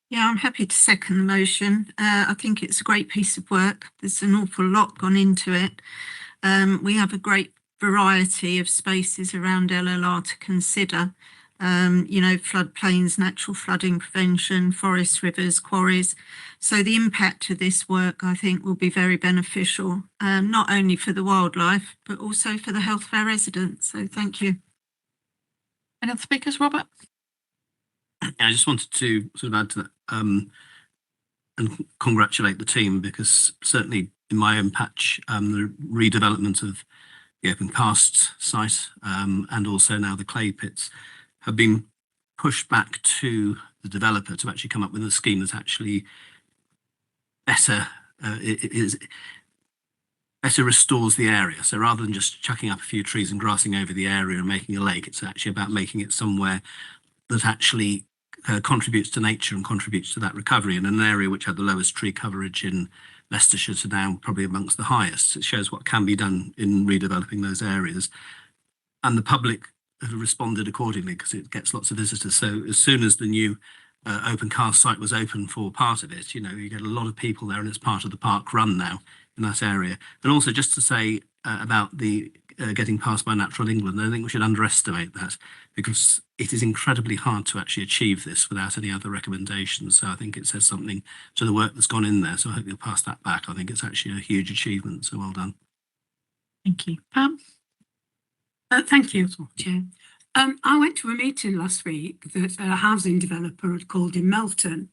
Yeah, I'm happy to second the motion. I think it's a great piece of work. There's an awful lot gone into it. We have a great variety of spaces around LLR to consider. Floodplains, natural flooding prevention, forests, rivers, quarries. So the impact of this work, I think, will be very beneficial, not only for the wildlife, but also for the health of our residents. So thank you. Any other speakers, Robert? I just wanted to sort of add to that and congratulate the team, because certainly in my own patch, the redevelopment of the open cast site and also now the clay pits have been pushed back to the developer to actually come up with a scheme that's actually better, better restores the area. So rather than just chucking up a few trees and grassing over the area and making a lake, it's actually about making it somewhere that actually contributes to nature and contributes to that recovery, in an area which had the lowest tree coverage in Leicestershire to now probably amongst the highest. It shows what can be done in redeveloping those areas. And the public have responded accordingly because it gets lots of visitors. So as soon as the new open cast site was open for part of it, you get a lot of people there, and it's part of the park run now in that area. And also just to say about the getting passed by Natural England, I think we should underestimate that, because it is incredibly hard to actually achieve this without any other recommendations. So I think it says something to the work that's gone in there. So I hope you'll pass that back. I think it's actually a huge achievement. So well done. Thank you. Pam? Thank you, Chair. I went to a meeting last week that a housing developer had called in Melton,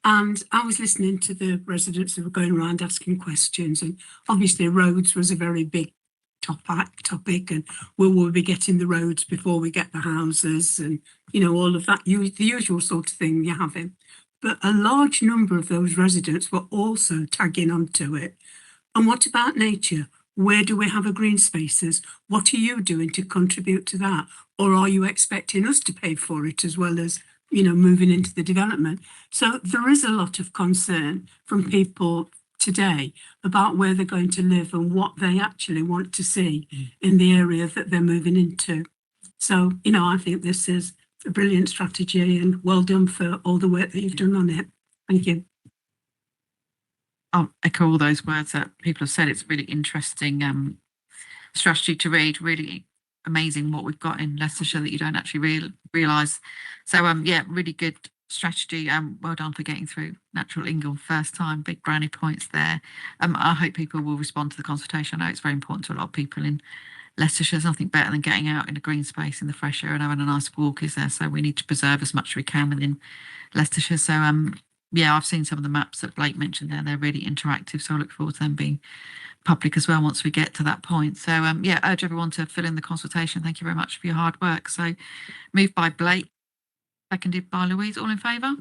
and I was listening to the residents who were going around asking questions, and obviously roads was a very big topic, and will we be getting the roads before we get the houses, and all of that, the usual sort of thing you're having. But a large number of those residents were also tagging onto it. And what about nature? Where do we have a green spaces? What are you doing to contribute to that? Or are you expecting us to pay for it as well as, moving into the development? So there is a lot of concern from people today about where they're going to live and what they actually want to see in the area that they're moving into. So, I think this is a brilliant strategy, and well done for all the work that you've done on it. Thank you. I'll echo all those words that people have said. It's a really interesting strategy to read. Really amazing what we've got in Leicestershire that you don't actually realise. So yeah, really good strategy. Well done for getting through Natural England first time. Big brownie points there. I hope people will respond to the consultation. I know it's very important to a lot of people in Leicestershire. There's nothing better than getting out in a green space in the fresh air and having a nice walk, is there? So we need to preserve as much as we can within Leicestershire. So yeah, I've seen some of the maps that Blake mentioned there. They're really interactive, so I look forward to them being public as well once we get to that point. So yeah, urge everyone to fill in the consultation. Thank you very much for your hard work. So moved by Blake, seconded by Louise. All in favour?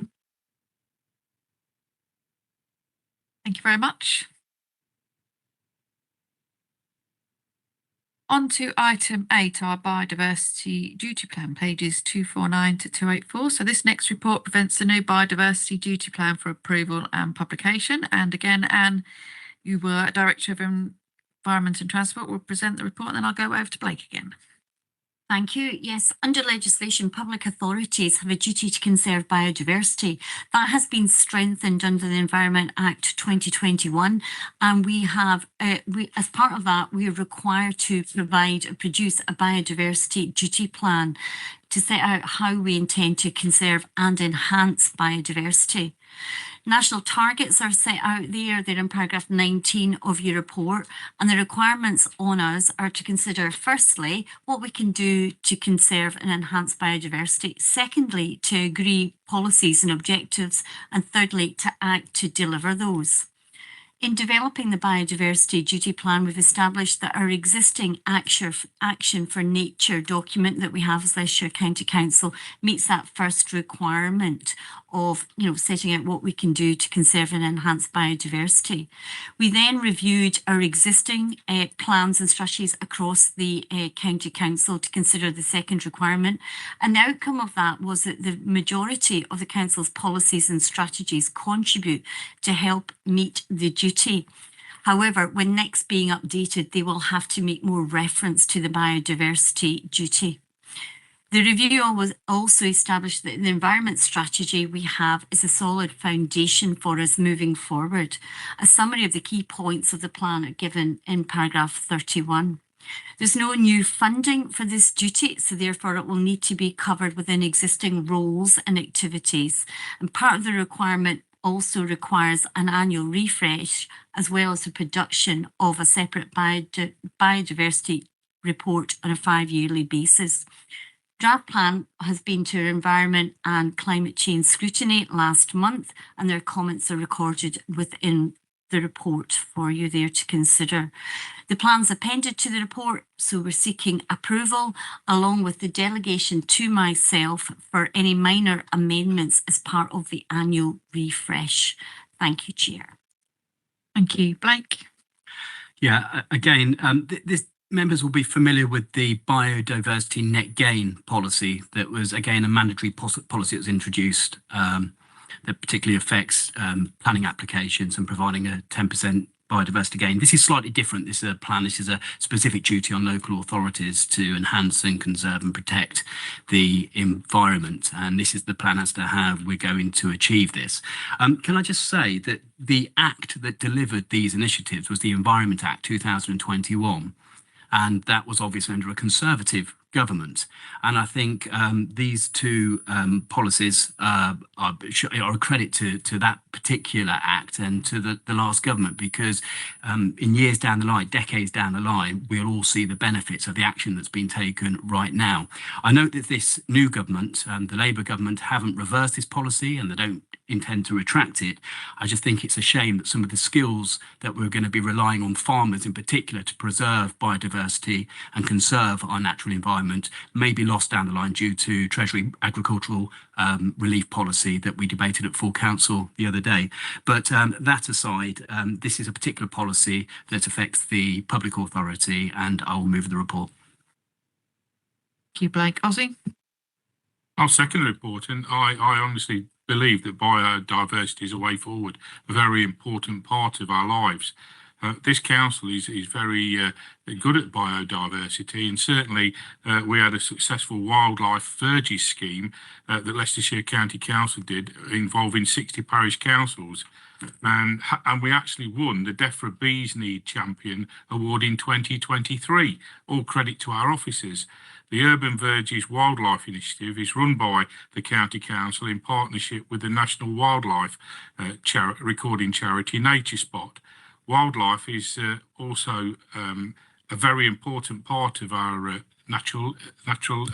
Thank you very much. On to item 8, our biodiversity duty plan, pages 249 to 284. So this next report presents the new biodiversity duty plan for approval and publication. And again, Anne, you were Director of Environment and Transport, will present the report, and then I'll go over to Blake again. Thank you. Yes, under legislation, public authorities have a duty to conserve biodiversity. That has been strengthened under the Environment Act 2021, and we have, as part of that, we are required to provide or produce a biodiversity duty plan to set out how we intend to conserve and enhance biodiversity. National targets are set out there. They're in paragraph 19 of your report. And the requirements on us are to consider, firstly, what we can do to conserve and enhance biodiversity. Secondly, to agree policies and objectives. And thirdly, to act to deliver those. In developing the biodiversity duty plan, we've established that our existing action for nature document that we have as Leicestershire County Council meets that first requirement of, setting out what we can do to conserve and enhance biodiversity. We then reviewed our existing plans and strategies across the County Council to consider the second requirement. And the outcome of that was that the majority of the Council's policies and strategies contribute to help meet the duty. However, when next being updated, they will have to make more reference to the biodiversity duty. The review was also established that the environment strategy we have is a solid foundation for us moving forward. A summary of the key points of the plan are given in paragraph 31. There's no new funding for this duty, so therefore it will need to be covered within existing roles and activities. And part of the requirement also requires an annual refresh, as well as the production of a separate biodiversity report on a 5-yearly basis. Draft plan has been to Environment and Climate Change Scrutiny last month, and their comments are recorded within the report for you there to consider. The plan's appended to the report, so we're seeking approval along with the delegation to myself for any minor amendments as part of the annual refresh. Thank you, Chair. Thank you, Blake. Yeah, again, this members will be familiar with the biodiversity net gain policy that was, again, a mandatory policy that was introduced that particularly affects planning applications and providing a 10% biodiversity gain. This is slightly different. This is a plan. This is a specific duty on local authorities to enhance and conserve and protect the environment. And this is the plan as to how we're going to achieve this. Can I just say that the act that delivered these initiatives was the Environment Act 2021. And that was obviously under a Conservative government. And I think these two policies are a credit to that particular act and to the last government, because in years down the line, decades down the line, we'll all see the benefits of the action that's been taken right now. I note that this new government, the Labour government, haven't reversed this policy and they don't intend to retract it. I just think it's a shame that some of the skills that we're going to be relying on farmers in particular to preserve biodiversity and conserve our natural environment may be lost down the line due to Treasury agricultural relief policy that we debated at full council the other day. But that aside, this is a particular policy that affects the public authority, and I will move the report. Thank you, Blake. Ozzy? I'll second the report, and I honestly believe that biodiversity is a way forward, a very important part of our lives. This council is very good at biodiversity, and certainly we had a successful wildlife verges scheme that Leicestershire County Council did, involving 60 parish councils. And we actually won the DEFRA Bees Need Champion Award in 2023. All credit to our officers. The Urban Verges Wildlife Initiative is run by the County Council in partnership with the National Wildlife recording charity Nature Spot. Wildlife is also a very important part of our natural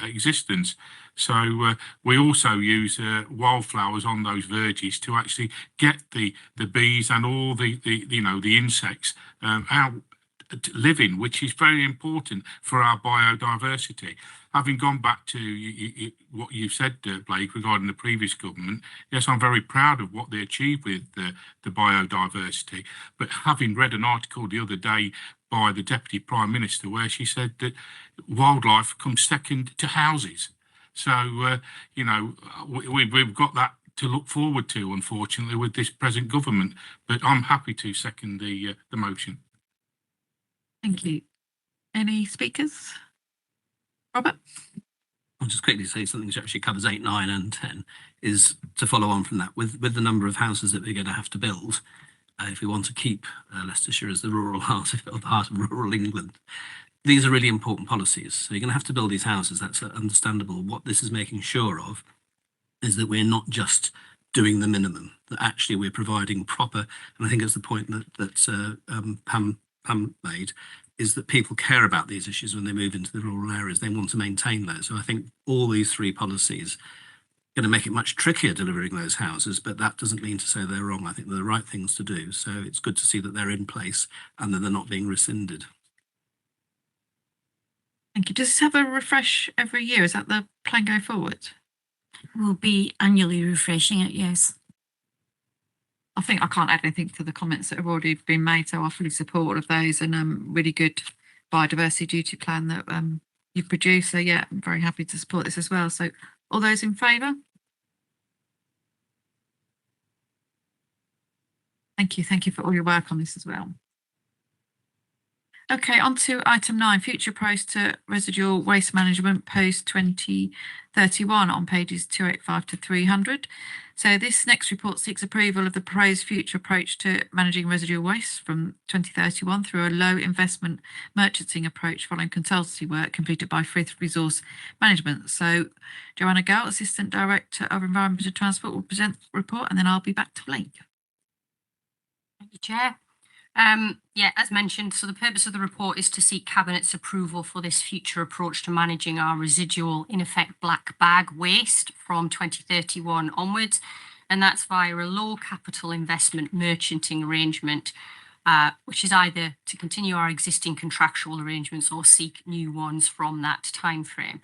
existence. So we also use wildflowers on those verges to actually get the bees and all the the insects out living, which is very important for our biodiversity. Having gone back to what you've said, Blake, regarding the previous government, yes, I'm very proud of what they achieved with the biodiversity. But having read an article the other day by the Deputy Prime Minister where she said that wildlife comes second to houses. So, we've got that to look forward to, unfortunately, with this present government. But I'm happy to second the motion. Thank you. Any speakers? Robert? I'll just quickly say something which actually covers 8, 9 and 10 is to follow on from that with the number of houses that we're going to have to build. If we want to keep Leicestershire as the rural heart of rural England, these are really important policies. So you're going to have to build these houses. That's understandable. What this is making sure of is that we're not just doing the minimum, that actually we're providing proper, and I think it's the point that Pam made, is that people care about these issues when they move into the rural areas. They want to maintain those. So I think all these 3 policies are going to make it much trickier delivering those houses, but that doesn't mean to say they're wrong. I think they're the right things to do. So it's good to see that they're in place and that they're not being rescinded. Thank you. Does this have a refresh every year? Is that the plan going forward? We'll be annually refreshing it, yes. I think I can't add anything to the comments that have already been made, so I fully support all of those, and really good biodiversity duty plan that you've produced. So yeah, I'm very happy to support this as well. So all those in favour? Thank you. Thank you for all your work on this as well. Okay, on to item 9, future approach to residual waste management post 2031 on pages 285 to 300. So this next report seeks approval of the proposed future approach to managing residual waste from 2031 through a low investment merchanting approach following consultancy work completed by Frith Resource Management. So Joanna Gale, Assistant Director of Environment and Transport, will present the report, and then I'll be back to Blake. Thank you, Chair. As mentioned, so the purpose of the report is to seek Cabinet's approval for this future approach to managing our residual, in effect, black bag waste from 2031 onwards. And that's via a low capital investment merchanting arrangement, which is either to continue our existing contractual arrangements or seek new ones from that timeframe.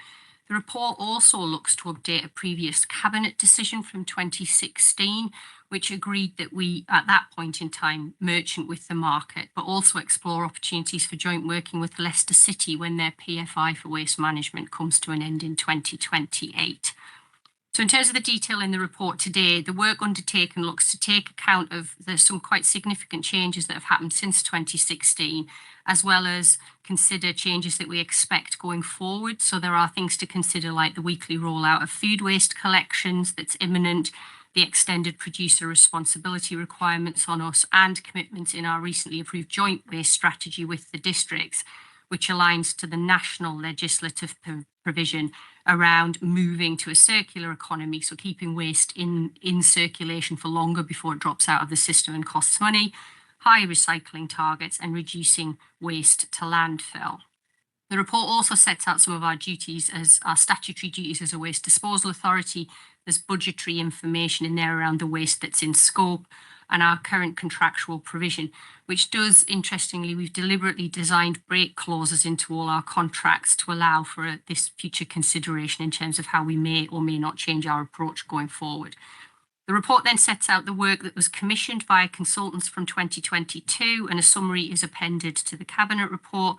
The report also looks to update a previous Cabinet decision from 2016, which agreed that we, at that point in time, merchant with the market, but also explore opportunities for joint working with Leicester City when their PFI for waste management comes to an end in 2028. So in terms of the detail in the report today, the work undertaken looks to take account of there's some quite significant changes that have happened since 2016, as well as consider changes that we expect going forward. So there are things to consider like the weekly rollout of food waste collections that's imminent, the extended producer responsibility requirements on us, and commitments in our recently approved joint waste strategy with the districts, which aligns to the national legislative provision around moving to a circular economy, so keeping waste in circulation for longer before it drops out of the system and costs money, high recycling targets, and reducing waste to landfill. The report also sets out some of our duties as our statutory duties as a waste disposal authority. There's budgetary information in there around the waste that's in scope, and our current contractual provision, which does, interestingly, we've deliberately designed break clauses into all our contracts to allow for this future consideration in terms of how we may or may not change our approach going forward. The report then sets out the work that was commissioned by consultants from 2022, and a summary is appended to the Cabinet report.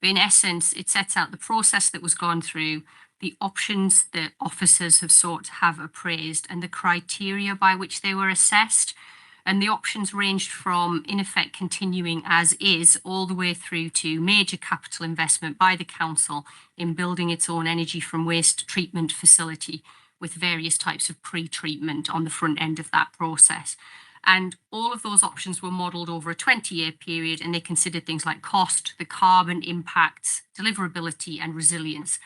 But in essence, it sets out the process that was gone through, the options that officers have sought to have appraised, and the criteria by which they were assessed. And the options ranged from, in effect, continuing as is, all the way through to major capital investment by the council in building its own energy from waste treatment facility with various types of pre-treatment on the front end of that process. And all of those options were modelled over a 20-year period, and they considered things like cost, the carbon impacts, deliverability, and resilience.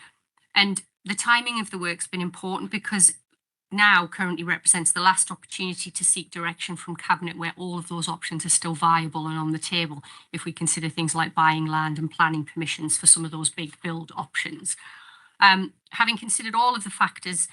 And the timing of the work's been important because now currently represents the last opportunity to seek direction from Cabinet where all of those options are still viable and on the table if we consider things like buying land and planning permissions for some of those big build options. Having considered all of the factors,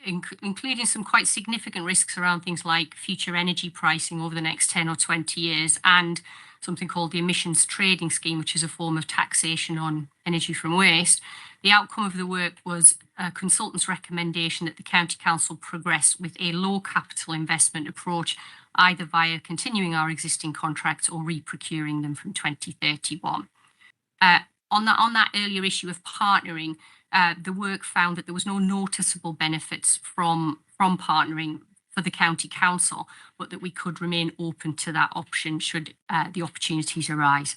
including some quite significant risks around things like future energy pricing over the next 10 or 20 years, and something called the emissions trading scheme, which is a form of taxation on energy from waste, the outcome of the work was a consultant's recommendation that the County Council progress with a low capital investment approach, either via continuing our existing contracts or re-procuring them from 2031. On that earlier issue of partnering, the work found that there was no noticeable benefits from partnering for the County Council, but that we could remain open to that option should the opportunities arise.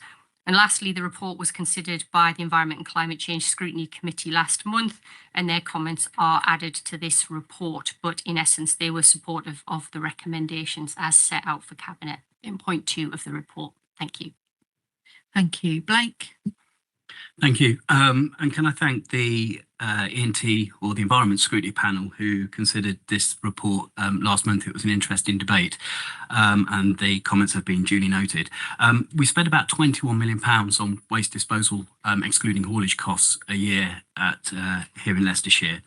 And lastly, the report was considered by the Environment and Climate Change Scrutiny Committee last month, and their comments are added to this report. But in essence, they were supportive of the recommendations as set out for Cabinet in point 2 of the report. Thank you. Thank you. Blake? Thank you. And can I thank the E&T or the Environment Scrutiny Panel who considered this report last month. It was an interesting debate and the comments have been duly noted. We spent about £21 million on waste disposal, excluding haulage costs, a year at here in Leicestershire.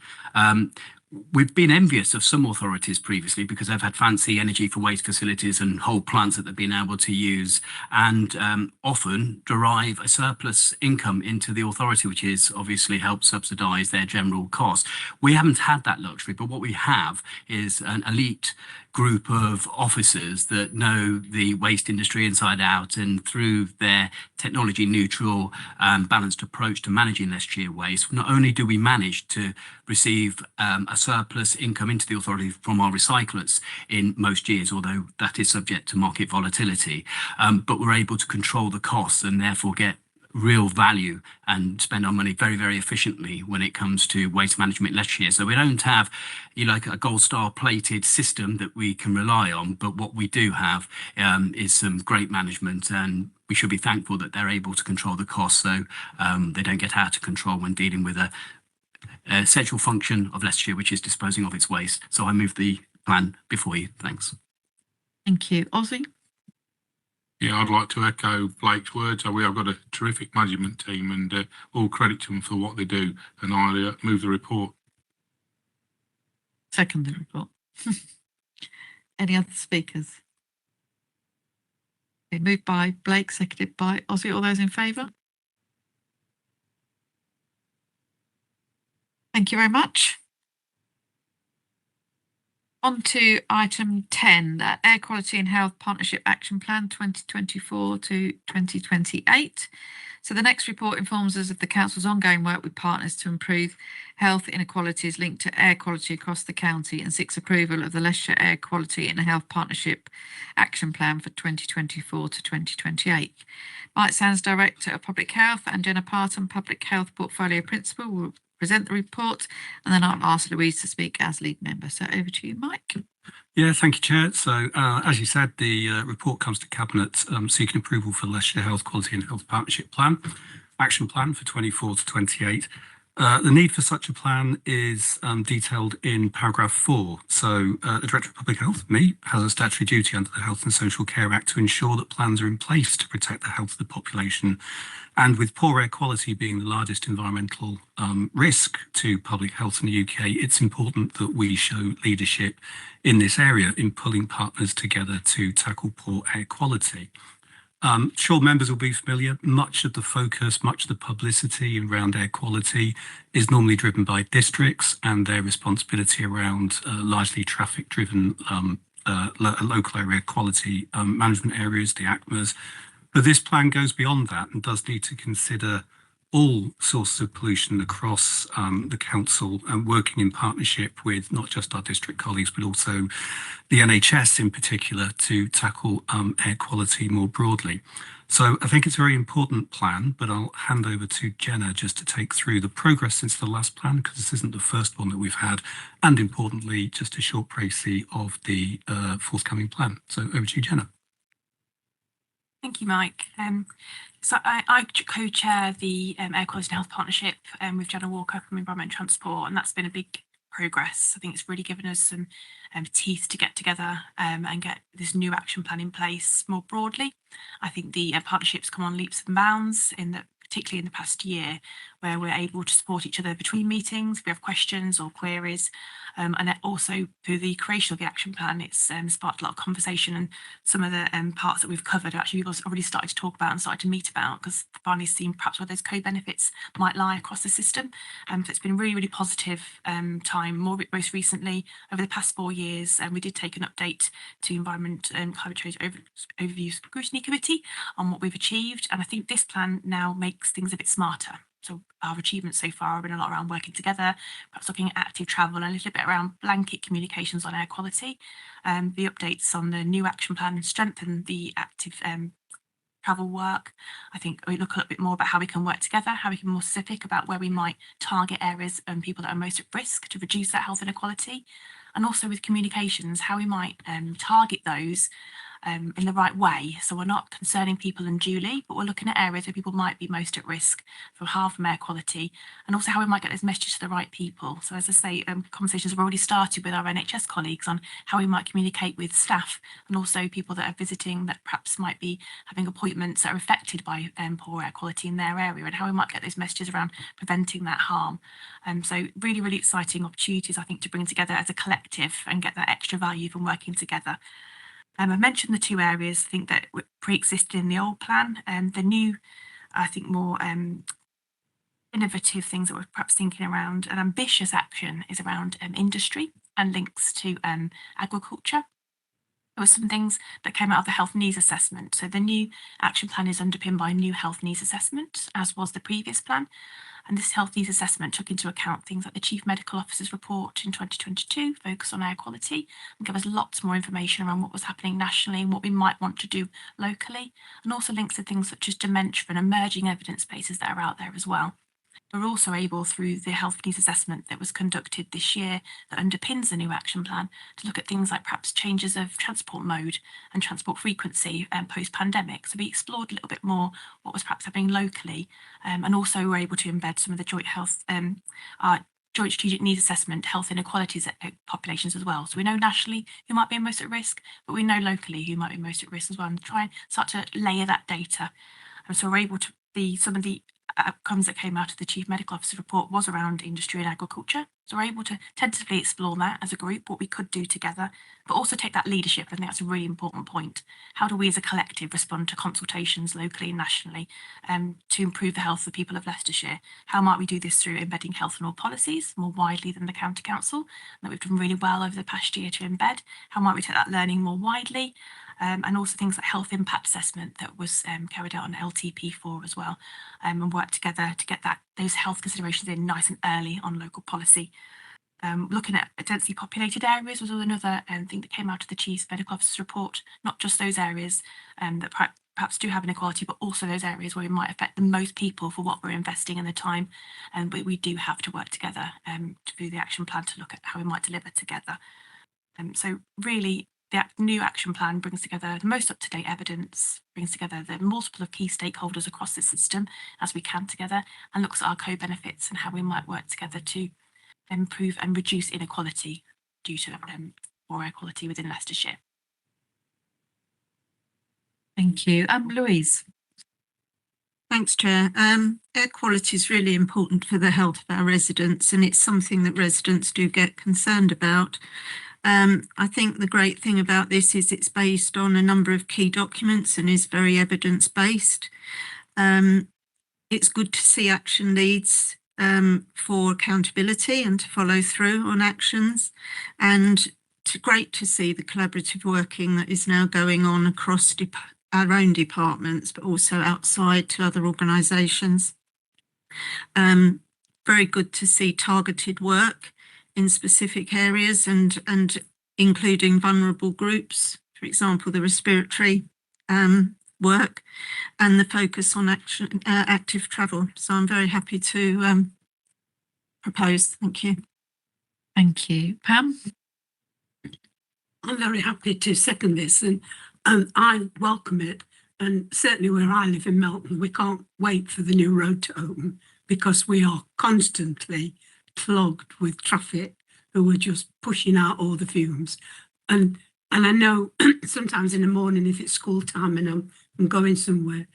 We've been envious of some authorities previously because they've had fancy energy for waste facilities and whole plants that they've been able to use and often derive a surplus income into the authority, which is obviously help subsidise their general costs. We haven't had that luxury, but what we have is an elite group of officers that know the waste industry inside out, and through their technology neutral balanced approach to managing Leicestershire waste, not only do we manage to receive a surplus income into the authority from our recyclers in most years, although that is subject to market volatility, but we're able to control the costs and therefore get real value and spend our money very, very efficiently when it comes to waste management in Leicestershire. So we don't have, like a gold star plated system that we can rely on, but what we do have is some great management, and we should be thankful that they're able to control the costs so they don't get out of control when dealing with a central function of Leicestershire, which is disposing of its waste. So I move the plan before you. Thanks. Thank you. Ozzy? Yeah, I'd like to echo Blake's words. We have got a terrific management team, and all credit to them for what they do. And I move the report. Second the report. Any other speakers? Okay, moved by Blake, seconded by Ozzy. All those in favour? Thank you very much. On to item 10, the Air Quality and Health Partnership Action Plan 2024 to 2028. So the next report informs us of the Council's ongoing work with partners to improve health inequalities linked to air quality across the county, and seeks approval of the Leicestershire Air Quality and Health Partnership Action Plan for 2024 to 2028. Mike Sands, Director of Public Health, and Jenna Parton, Public Health Portfolio Principal, will present the report, and then I'll ask Louise to speak as lead member. So over to you, Mike. Yeah, thank you, Chair. So as you said, the report comes to Cabinet seeking approval for the Leicestershire Health Quality and Health Partnership Plan, Action Plan for 24 to 28. The need for such a plan is detailed in paragraph 4. So the Director of Public Health, me, has a statutory duty under the Health and Social Care Act to ensure that plans are in place to protect the health of the population. And with poor air quality being the largest environmental risk to public health in the UK, it's important that we show leadership in this area in pulling partners together to tackle poor air quality. Sure, members will be familiar. Much of the focus, much of the publicity around air quality is normally driven by districts and their responsibility around largely traffic-driven local area quality management areas, the ACMAs. But this plan goes beyond that and does need to consider all sources of pollution across the council, and working in partnership with not just our district colleagues, but also the NHS in particular to tackle air quality more broadly. So I think it's a very important plan, but I'll hand over to Jenna just to take through the progress since the last plan, because this isn't the first one that we've had, and importantly, just a short précis of the forthcoming plan. So over to you, Jenna. Thank you, Mike. So I co-chair the Air Quality and Health Partnership with Jenna Walker from Environment and Transport, and that's been a big progress. I think it's really given us some teeth to get together and get this new action plan in place more broadly. I think the partnerships come on leaps and bounds, particularly in the past year, where we're able to support each other between meetings if we have questions or queries. And then also through the creation of the action plan, it's sparked a lot of conversation, and some of the parts that we've covered actually people have already started to talk about and started to meet about, because finally seen perhaps where those co-benefits might lie across the system. So it's been a really, really positive time. Most recently, over the past 4 years, we did take an update to Environment and Climate Change Overview Scrutiny Committee on what we've achieved. And I think this plan now makes things a bit smarter. So our achievements so far have been a lot around working together, perhaps looking at active travel, and a little bit around blanket communications on air quality. The updates on the new action plan strengthen the active travel work. I think we look a little bit more about how we can work together, how we can be more specific about where we might target areas and people that are most at risk to reduce that health inequality. And also with communications, how we might target those in the right way. So we're not concerning people unduly, but we're looking at areas where people might be most at risk for harm from air quality, and also how we might get those messages to the right people. So as I say, conversations have already started with our NHS colleagues on how we might communicate with staff and also people that are visiting that perhaps might be having appointments that are affected by poor air quality in their area, and how we might get those messages around preventing that harm. So really, really exciting opportunities, I think, to bring together as a collective and get that extra value from working together. I've mentioned the 2 areas I think that pre-existed in the old plan, and the new, I think, more innovative things that we're perhaps thinking around an ambitious action is around industry and links to agriculture. There were some things that came out of the health needs assessment. So the new action plan is underpinned by a new health needs assessment, as was the previous plan. And this health needs assessment took into account things like the Chief Medical Officer's report in 2022, focused on air quality, and gave us lots more information around what was happening nationally and what we might want to do locally, and also links to things such as dementia and emerging evidence bases that are out there as well. We're also able, through the health needs assessment that was conducted this year that underpins the new action plan, to look at things like perhaps changes of transport mode and transport frequency post-pandemic. So we explored a little bit more what was perhaps happening locally, and also were able to embed some of the joint health, our joint strategic needs assessment, health inequalities populations as well. So we know nationally who might be most at risk, but we know locally who might be most at risk as well, and try and start to layer that data. And so we're able to be some of the outcomes that came out of the Chief Medical Officer report was around industry and agriculture. So we're able to tentatively explore that as a group, what we could do together, but also take that leadership. I think that's a really important point. How do we as a collective respond to consultations locally and nationally to improve the health of the people of Leicestershire? How might we do this through embedding health in all policies more widely than the County Council, that we've done really well over the past year to embed? How might we take that learning more widely? And also things like health impact assessment that was carried out on LTP4 as well, and work together to get those health considerations in nice and early on local policy. Looking at densely populated areas was another thing that came out of the Chief Medical Officer's report, not just those areas that perhaps do have inequality, but also those areas where we might affect the most people for what we're investing in the time. But we do have to work together to do the action plan to look at how we might deliver together. So really, the new action plan brings together the most up-to-date evidence, brings together the multiple of key stakeholders across the system as we can together, and looks at our co-benefits and how we might work together to improve and reduce inequality due to poor air quality within Leicestershire. Thank you. Louise. Thanks, Chair. Air quality is really important for the health of our residents, and it's something that residents do get concerned about. I think the great thing about this is it's based on a number of key documents and is very evidence-based. It's good to see action leads for accountability and to follow through on actions, and great to see the collaborative working that is now going on across our own departments, but also outside to other organisations. Very good to see targeted work in specific areas and including vulnerable groups, for example, the respiratory work, and the focus on active travel. So I'm very happy to propose. Thank you. Thank you. Pam? I'm very happy to second this, and I welcome it. And certainly where I live in Melton, we can't wait for the new road to open, because we are constantly clogged with traffic who are just pushing out all the fumes. And I know sometimes in the morning, if it's school time and I'm going somewhere,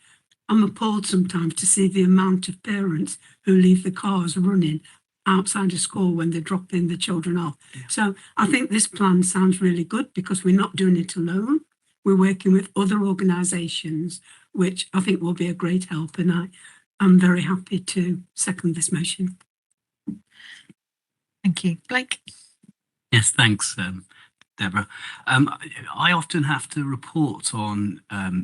I'm appalled sometimes to see the amount of parents who leave the cars running outside of school when they're dropping the children off. So I think this plan sounds really good because we're not doing it alone. We're working with other organisations, which I think will be a great help. And I'm very happy to second this motion. Thank you. Blake? Yes, thanks, Deborah. I often have to report on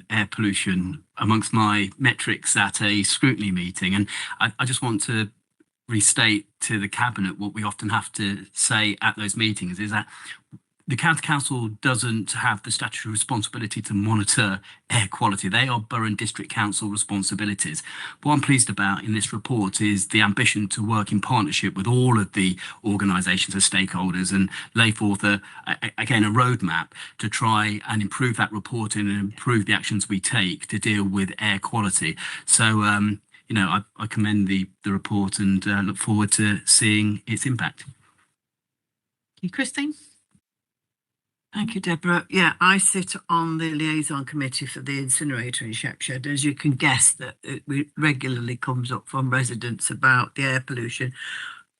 air pollution amongst my metrics at a scrutiny meeting. And I just want to restate to the Cabinet what we often have to say at those meetings is that the County Council doesn't have the statutory responsibility to monitor air quality. They are Borough and District Council responsibilities. What I'm pleased about in this report is the ambition to work in partnership with all of the organisations and stakeholders and lay forth, again, a roadmap to try and improve that reporting and improve the actions we take to deal with air quality. So, you know, I commend the report and look forward to seeing its impact. Thank you. Christine? Thank you, Deborah. Yeah, I sit on the liaison committee for the incinerator in Shepshed. As you can guess, that it regularly comes up from residents about the air pollution.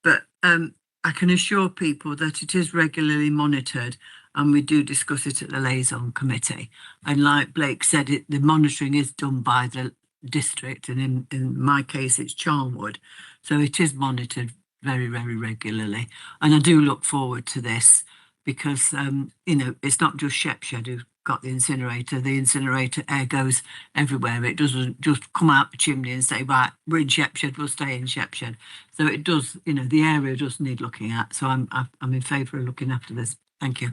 But I can assure people that it is regularly monitored and we do discuss it at the liaison committee. And like Blake said, the monitoring is done by the district, and in my case, it's Charnwood. So it is monitored very, very regularly. And I do look forward to this, because, you know, it's not just Shepshed who's got the incinerator. The incinerator air goes everywhere. It doesn't just come out the chimney and say, right, we're in Shepshed, we'll stay in Shepshed. So it does, you know, the area does need looking at. So I'm in favour of looking after this. Thank you.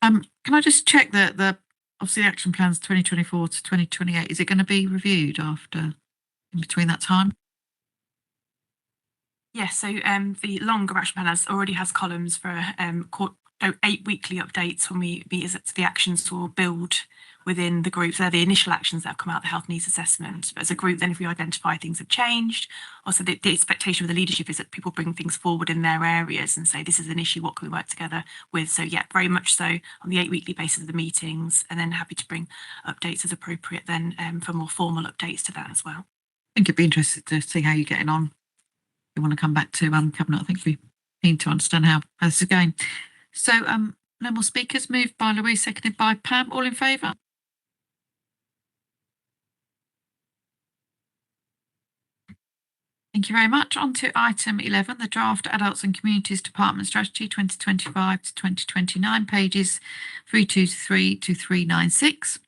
Can I just check that obviously the action plan's 2024 to 2028, is it going to be reviewed in between that time? Yes, so the longer action plan already has columns for 8 weekly updates when we meet as the actions will build within the groups. They're the initial actions that have come out of the health needs assessment. But as a group, then if we identify things have changed, also the expectation of the leadership is that people bring things forward in their areas and say, this is an issue, what can we work together with? So yeah, very much so on the 8 weekly basis of the meetings, and then happy to bring updates as appropriate then for more formal updates to that as well. I think it'd be interesting to see how you're getting on. You want to come back to Cabinet, I think we need to understand how this is going. So no more speakers. Moved by Louise, seconded by Pam. All in favour? Thank you very much. On to item 11, the draft Adults and Communities Department Strategy 2025 to 2029, pages 323 to 396.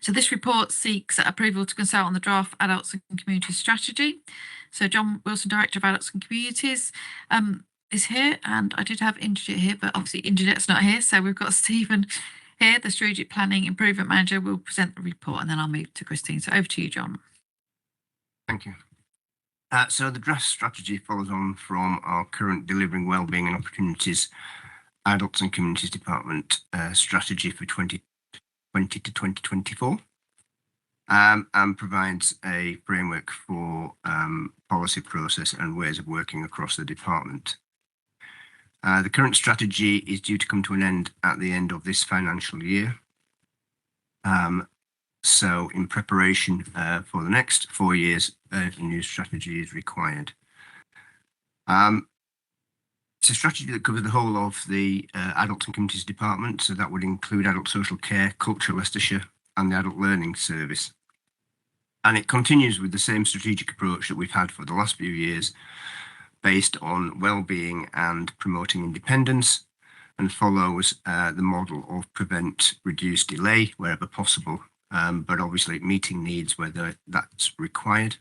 So this report seeks approval to consult on the draft Adults and Communities Strategy. So John Wilson, Director of Adults and Communities, is here, and I did have Indrajit here, but obviously Indrajit's not here. So we've got Stephen here, the Strategic Planning Improvement Manager, will present the report, and then I'll move to Christine. So over to you, John. Thank you. So the draft strategy follows on from our current Delivering Wellbeing and Opportunities Adults and Communities Department strategy for 2020 to 2024. And provides a framework for policy process and ways of working across the department. The current strategy is due to come to an end at the end of this financial year. So in preparation for the next 4 years, a new strategy is required. It's a strategy that covers the whole of the Adults and Communities Department. So that would include Adult Social Care, Culture Leicestershire, and the Adult Learning Service. And it continues with the same strategic approach that we've had for the last few years, based on well-being and promoting independence, and follows the model of prevent, reduce, delay wherever possible, but obviously meeting needs whether that's required.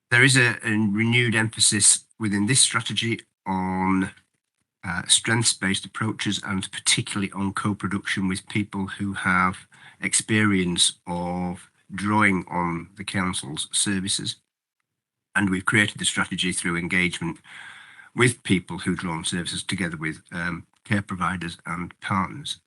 There is a renewed emphasis within this strategy on strengths-based approaches, and particularly on co-production with people who have experience of drawing on the council's services. And we've created the strategy through engagement with people who draw on services together with care providers and partners.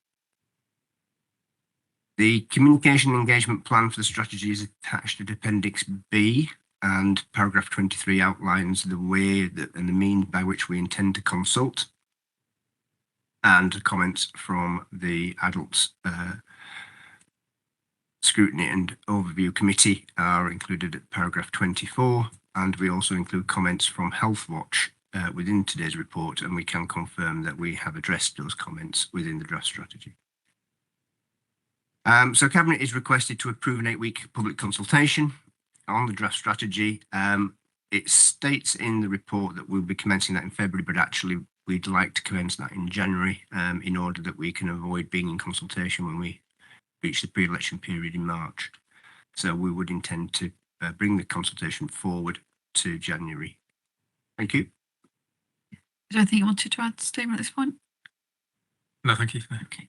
The communication engagement plan for the strategy is attached to Appendix B, and paragraph 23 outlines the way that and the means by which we intend to consult, and comments from the adults Scrutiny and Overview Committee are included at paragraph 24, and we also include comments from Health Watch within today's report, and we can confirm that we have addressed those comments within the draft strategy. So Cabinet is requested to approve an 8-week public consultation on the draft strategy. It states in the report that we'll be commencing that in February, but actually we'd like to commence that in January in order that we can avoid being in consultation when we reach the pre-election period in March. So we would intend to bring the consultation forward to January. Thank you. Is there anything you wanted to add, Stephen, at this point? No, thank you. Okay.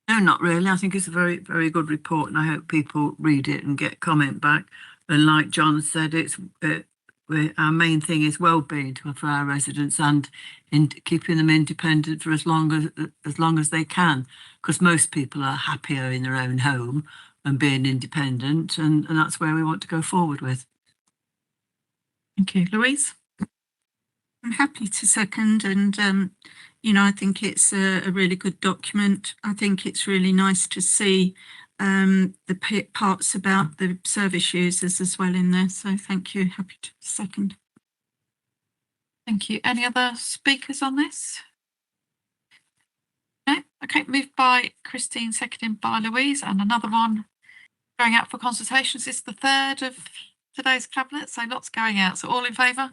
No, not really. I think it's a very, very good report, and I hope people read it and get comment back. And like John said, it's our main thing is well-being for our residents and in keeping them independent for as long as they can, because most people are happier in their own home and being independent, and that's where we want to go forward with. Thank you, Louise. I'm happy to second, and you know, I think it's a really good document. I think it's really nice to see the parts about the service users as well in there. So thank you. Happy to second. Thank you. Any other speakers on this? No? Okay, moved by Christine, seconded by Louise, and another one going out for consultations. It's the third of today's Cabinet, so lots going out. So all in favour?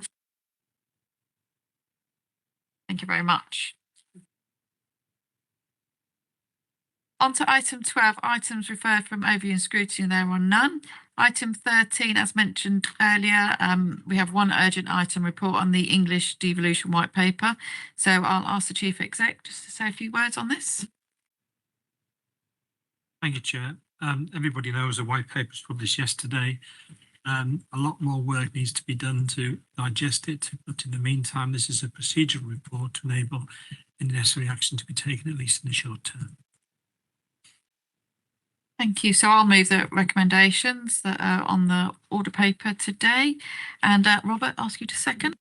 Thank you very much. On to item 12, items referred from overview and scrutiny, there are none. Item 13, as mentioned earlier, we have one urgent item, report on the English devolution white paper. So I'll ask the Chief Exec just to say a few words on this. Thank you, Chair. Everybody knows a white paper was published yesterday. A lot more work needs to be done to digest it, but in the meantime, this is a procedural report to enable any necessary action to be taken, at least in the short term. Thank you. So I'll move the recommendations that are on the order paper today. And Robert, ask you to second.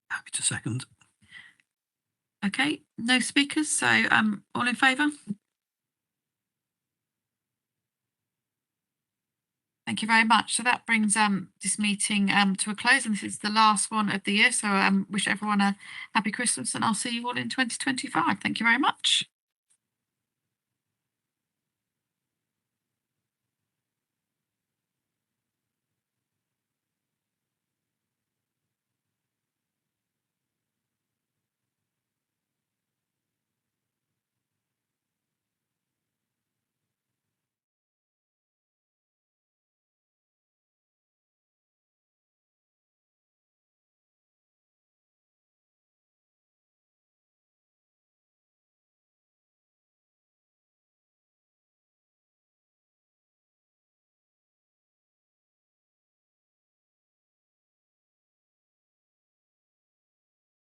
Happy to second. Okay, no speakers. So all in favour? Thank you very much. So that brings this meeting to a close, and this is the last one of the year. So wish everyone a happy Christmas, and I'll see you all in 2025. Thank you very much.